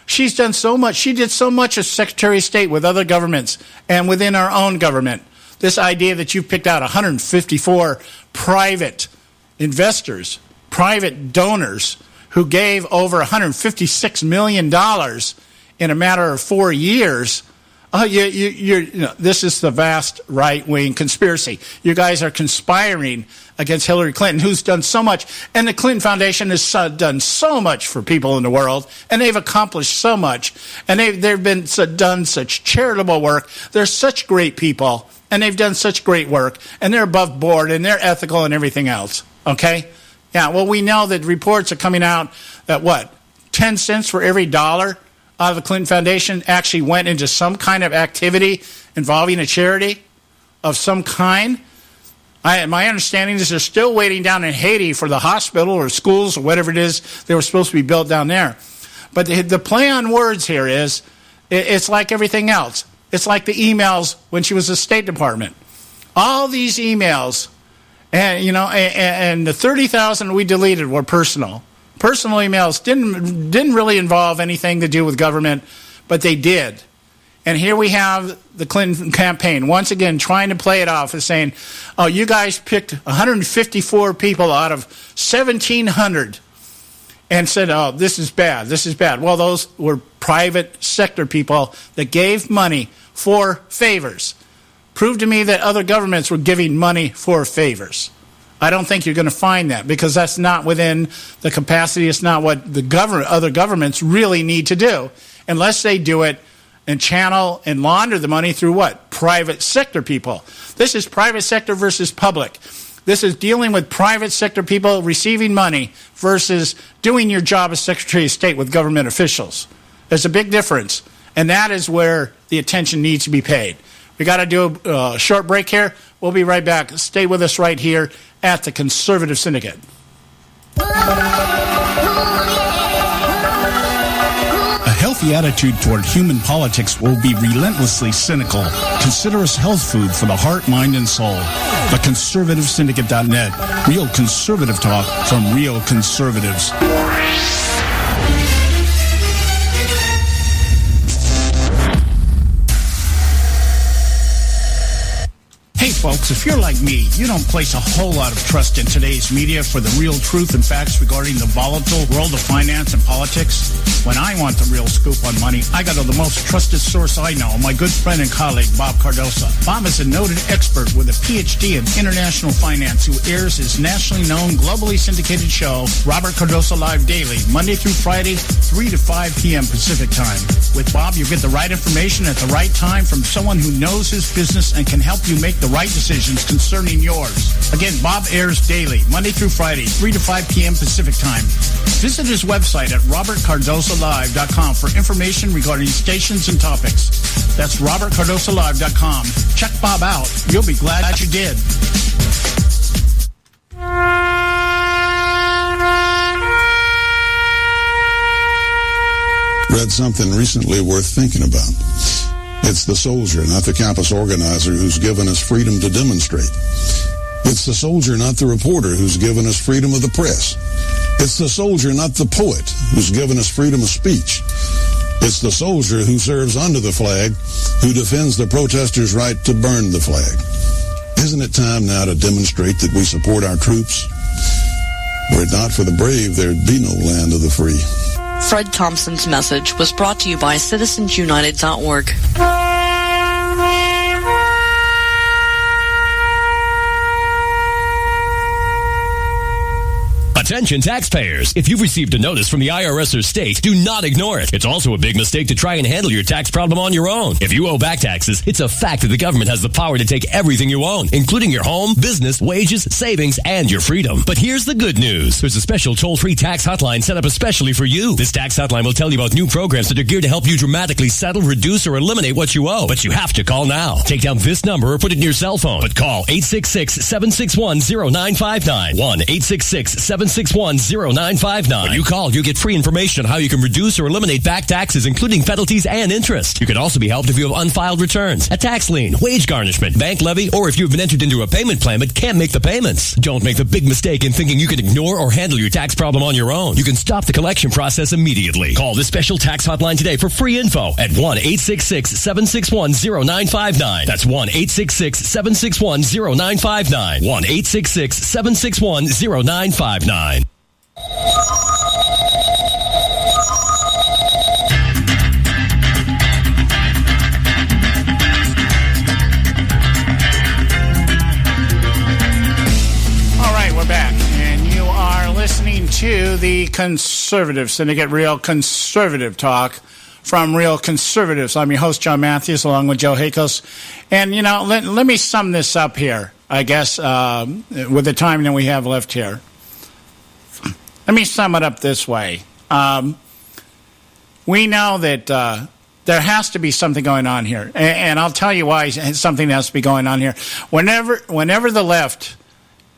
She's done so much. She did so much as Secretary of State with other governments and within our own government. This idea that you've picked out 154 private investors, private donors, who gave over $156 million in a matter of 4 years, this is the vast right-wing conspiracy. You guys are conspiring against Hillary Clinton, who's done so much. And the Clinton Foundation has done so much for people in the world, and they've accomplished so much. And they've been done such charitable work. They're such great people, and they've done such great work, and they're above board, and they're ethical and everything else, okay? Yeah, well, we know that reports are coming out that 10 cents for every dollar out of the Clinton Foundation actually went into some kind of activity involving a charity of some kind. My understanding is they're still waiting down in Haiti for the hospital or schools or whatever it is they were supposed to be built down there. But the play on words here is, it's like everything else. It's like the emails when she was the State Department. All these emails, and the 30,000 we deleted were personal. Personal emails didn't really involve anything to do with government, but they did. And here we have the Clinton campaign once again trying to play it off as saying, oh, you guys picked 154 people out of 1,700 and said, oh, this is bad, this is bad. Well, those were private sector people that gave money for favors. Prove to me that other governments were giving money for favors. I don't think you're going to find that, because that's not within the capacity. It's not what other governments really need to do, unless they do it and channel and launder the money through what? Private sector people. This is private sector versus public. This is dealing with private sector people receiving money versus doing your job as Secretary of State with government officials. There's a big difference, and that is where the attention needs to be paid. We got to do a short break here. We'll be right back. Stay with us right here at the Conservative Syndicate. A healthy attitude toward human politics will be relentlessly cynical. Consider us health food for the heart, mind, and soul. TheConservativeSyndicate.net. Real conservative talk from real conservatives. Folks, if you're like me, you don't place a whole lot of trust in today's media for the real truth and facts regarding the volatile world of finance and politics. When I want the real scoop on money, I go to the most trusted source I know, my good friend and colleague, Bob Cardosa. Bob is a noted expert with a PhD in international finance who airs his nationally known, globally syndicated show, Robert Cardosa Live Daily, Monday through Friday, 3 to 5 p.m. Pacific Time. With Bob, you get the right information at the right time from someone who knows his business and can help you make the right decisions concerning yours. Again, Bob airs daily, Monday through Friday, 3 to 5 p.m. Pacific Time. Visit his website at robertcardosalive.com for information regarding stations and topics. That's robertcardosalive.com. Check Bob out. You'll be glad that you did. Read something recently worth thinking about. It's the soldier, not the campus organizer, who's given us freedom to demonstrate. It's the soldier, not the reporter, who's given us freedom of the press. It's the soldier, not the poet, who's given us freedom of speech. It's the soldier who serves under the flag, who defends the protesters' right to burn the flag. Isn't it time now to demonstrate that we support our troops? Were it not for the brave, there'd be no land of the free. Fred Thompson's message was brought to you by citizensunited.org. Attention taxpayers. If you've received a notice from the IRS or state, do not ignore it. It's also a big mistake to try and handle your tax problem on your own. If you owe back taxes, it's a fact that the government has the power to take everything you own, including your home, business, wages, savings, and your freedom. But here's the good news. There's a special toll-free tax hotline set up especially for you. This tax hotline will tell you about new programs that are geared to help you dramatically settle, reduce, or eliminate what you owe. But you have to call now. Take down this number or put it in your cell phone. But call 866-761-0959. 1-866-761-0959. When you call, you get free information on how you can reduce or eliminate back taxes, including penalties and interest. You can also be helped if you have unfiled returns, a tax lien, wage garnishment, bank levy, or if you've been entered into a payment plan but can't make the payments. Don't make the big mistake in thinking you can ignore or handle your tax problem on your own. You can stop the collection process immediately. Call this special tax hotline today for free info at 1-866-761-0959. That's 1-866-761-0959. 1-866-761-0959. Listening to the Conservative Syndicate, Real Conservative Talk from Real Conservatives. I'm your host, John Matthews, along with Joe Hakos. And, you know, let me sum this up here, I guess, with the time that we have left here. Let me sum it up this way. We know that there has to be something going on here. And I'll tell you why something has to be going on here. Whenever the left,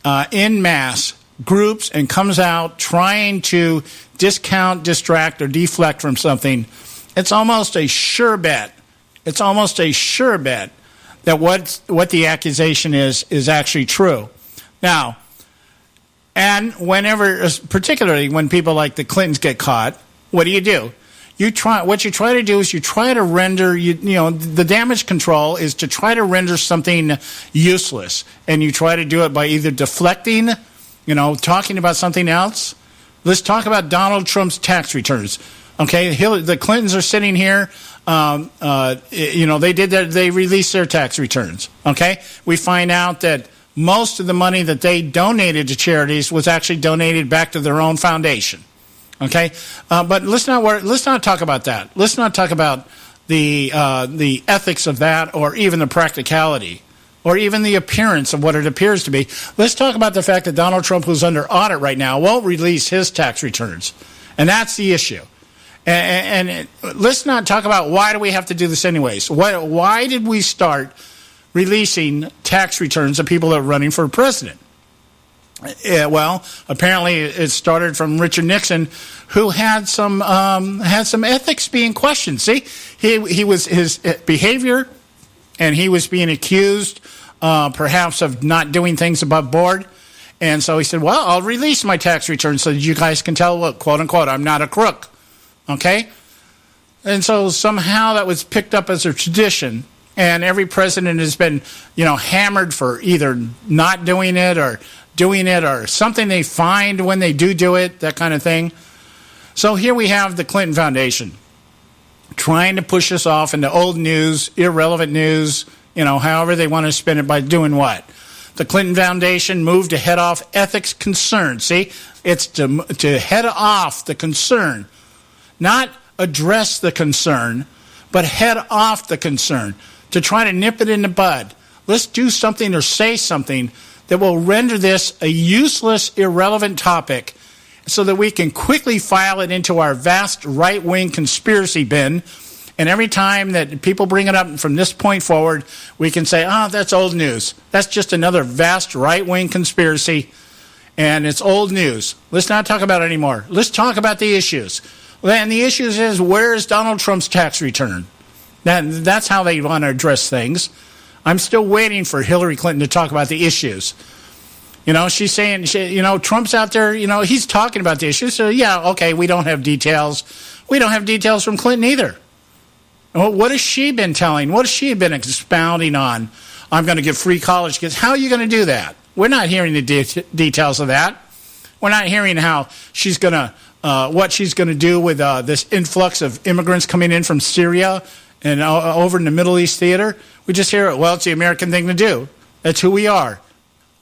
en masse, groups and comes out trying to discount, distract, or deflect from something, it's almost a sure bet. It's almost a sure bet that what the accusation is actually true. Now, and whenever, particularly when people like the Clintons get caught, what do? What you try to do is you try to render, the damage control is to try to render something useless, and you try to do it by either deflecting, talking about something else. Let's talk about Donald Trump's tax returns. Okay, the Clintons are sitting here. They released their tax returns. Okay, we find out that most of the money that they donated to charities was actually donated back to their own foundation. Okay, but let's not talk about that. Let's not talk about the ethics of that, or even the practicality, or even the appearance of what it appears to be. Let's talk about the fact that Donald Trump, who's under audit right now, won't release his tax returns. And that's the issue. And let's not talk about why do we have to do this anyways. Why did we start releasing tax returns of people that are running for president? Well, apparently it started from Richard Nixon, who had some ethics being questioned. See, he was his behavior, and he was being accused perhaps of not doing things above board. And so he said, well, I'll release my tax return so that you guys can tell, look, quote unquote, I'm not a crook. Okay? And so somehow that was picked up as a tradition. And every president has been, hammered for either not doing it or doing it or something they find when they do it, that kind of thing. So here we have the Clinton Foundation trying to push us off into old news, irrelevant news, however they want to spin it by doing what? The Clinton Foundation moved to head off ethics concerns. See, it's to head off the concern, not address the concern, but head off the concern, to try to nip it in the bud. Let's do something or say something that will render this a useless, irrelevant topic so that we can quickly file it into our vast right-wing conspiracy bin. And every time that people bring it up from this point forward, we can say, that's old news. That's just another vast right-wing conspiracy, and it's old news. Let's not talk about it anymore. Let's talk about the issues. And the issues is, where is Donald Trump's tax return? That's how they want to address things. I'm still waiting for Hillary Clinton to talk about the issues. She's saying, Trump's out there, he's talking about the issues. So, yeah, okay, we don't have details. We don't have details from Clinton either. What has she been telling? What has she been expounding on? I'm going to give free college kids. How are you going to do that? We're not hearing the details of that. We're not hearing how she's going to, what she's going to do with this influx of immigrants coming in from Syria and over in the Middle East theater. We just hear, it's the American thing to do. That's who we are.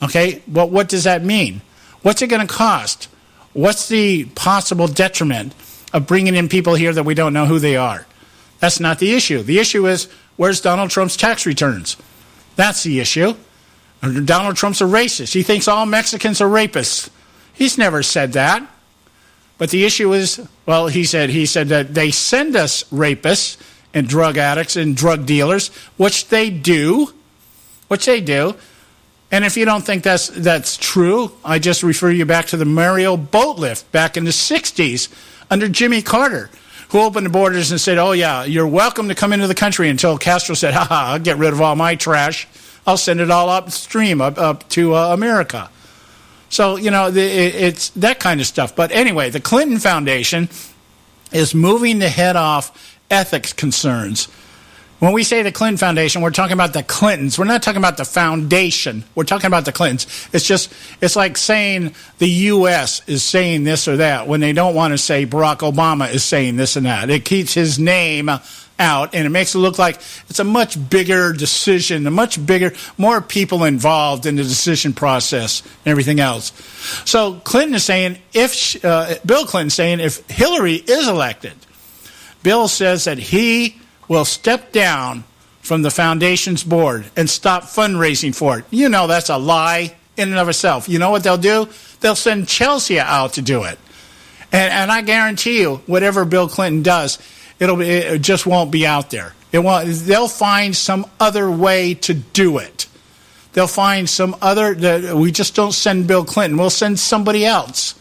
Okay, well, what does that mean? What's it going to cost? What's the possible detriment of bringing in people here that we don't know who they are? That's not the issue. The issue is, where's Donald Trump's tax returns? That's the issue. Donald Trump's a racist. He thinks all Mexicans are rapists. He's never said that. But the issue is, he said that they send us rapists and drug addicts and drug dealers, which they do. And if you don't think that's true, I just refer you back to the Mario boat lift back in the 60s under Jimmy Carter, who opened the borders and said, you're welcome to come into the country, until Castro said, I'll get rid of all my trash. I'll send it all upstream, up to America. So, it's that kind of stuff. But anyway, the Clinton Foundation is moving to head off ethics concerns. When we say the Clinton Foundation, we're talking about the Clintons. We're not talking about the foundation. We're talking about the Clintons. It's like saying the U.S. is saying this or that when they don't want to say Barack Obama is saying this and that. It keeps his name out, and it makes it look like it's a much bigger decision, more people involved in the decision process and everything else. So Clinton is saying, Bill Clinton is saying, if Hillary is elected, Bill says that he will step down from the foundation's board and stop fundraising for it. That's a lie in and of itself. You know what they'll do? They'll send Chelsea out to do it. And I guarantee you, whatever Bill Clinton does, it just won't be out there. They'll find some other way to do it. They'll find some other, we just don't send Bill Clinton. We'll send somebody else.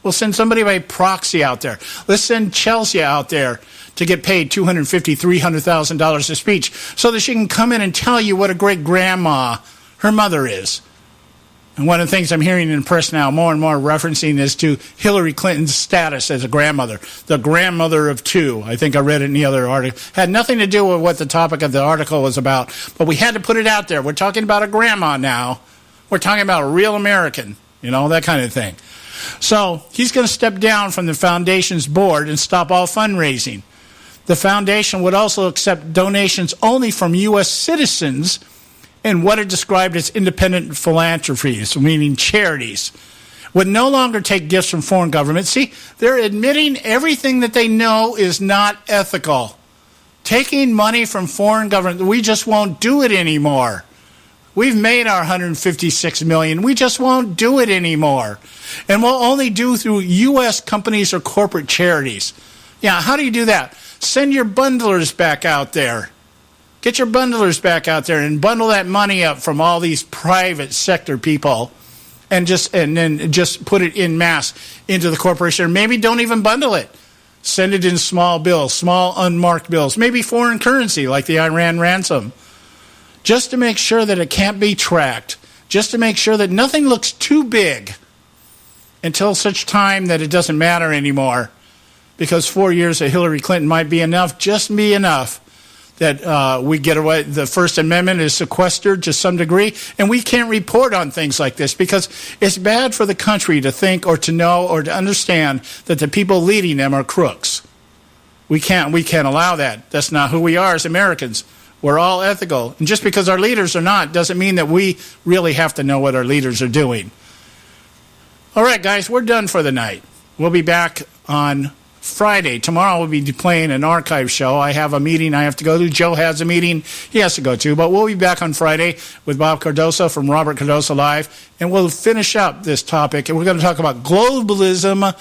We'll send somebody by proxy out there. Let's send Chelsea out there to get paid $250,000, $300,000 a speech so that she can come in and tell you what a great grandma her mother is. And one of the things I'm hearing in the press now more and more referencing is to Hillary Clinton's status as a grandmother, the grandmother of two. I think I read it in the other article. Had nothing to do with what the topic of the article was about, but we had to put it out there. We're talking about a grandma now. We're talking about a real American, that kind of thing. So he's going to step down from the foundation's board and stop all fundraising. The foundation would also accept donations only from U.S. citizens and what are described as independent philanthropies, meaning charities. Would no longer take gifts from foreign governments. See, they're admitting everything that they know is not ethical. Taking money from foreign governments, we just won't do it anymore. We've made our $156 million. We just won't do it anymore. And we'll only do through U.S. companies or corporate charities. Yeah, how do you do that? Send your bundlers back out there. Get your bundlers back out there and bundle that money up from all these private sector people and then just put it en masse into the corporation. Or maybe don't even bundle it. Send it in small bills, small unmarked bills, maybe foreign currency like the Iran ransom, just to make sure that it can't be tracked, just to make sure that nothing looks too big until such time that it doesn't matter anymore. Because 4 years of Hillary Clinton might be enough, just be enough, that we get away. The First Amendment is sequestered to some degree, and we can't report on things like this because it's bad for the country to think or to know or to understand that the people leading them are crooks. We can't allow that. That's not who we are as Americans. We're all ethical. And just because our leaders are not doesn't mean that we really have to know what our leaders are doing. All right, guys, we're done for the night. We'll be back on Friday. Tomorrow we'll be playing an archive show. I have a meeting I have to go to. Joe has a meeting he has to go to. But we'll be back on Friday with Bob Cardoso from Robert Cardoso Live. And we'll finish up this topic. And we're going to talk about globalism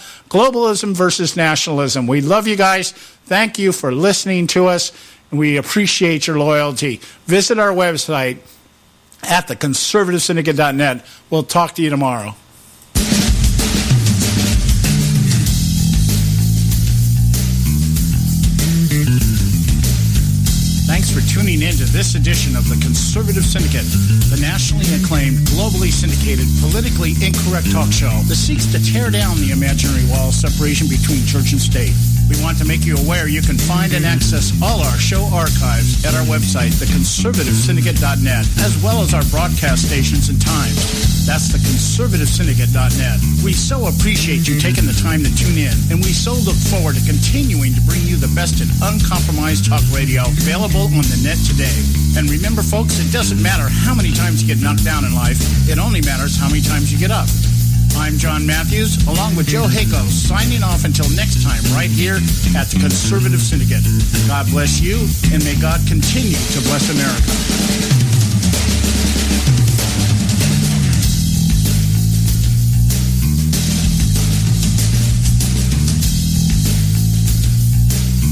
versus nationalism. We love you guys. Thank you for listening to us. And we appreciate your loyalty. Visit our website at theconservativesyndicate.net. We'll talk to you tomorrow. Thanks for tuning in to this edition of the Conservative Syndicate, the nationally acclaimed, globally syndicated, politically incorrect talk show that seeks to tear down the imaginary wall of separation between church and state. We want to make you aware you can find and access all our show archives at our website, theconservativesyndicate.net, as well as our broadcast stations and times. That's theconservativesyndicate.net. We so appreciate you taking the time to tune in, and we so look forward to continuing to bring you the best in uncompromised talk radio available on the net today. And remember, folks, it doesn't matter how many times you get knocked down in life. It only matters how many times you get up. I'm John Matthews, along with Joe Hako, signing off until next time right here at the Conservative Syndicate. God bless you, and may God continue to bless America.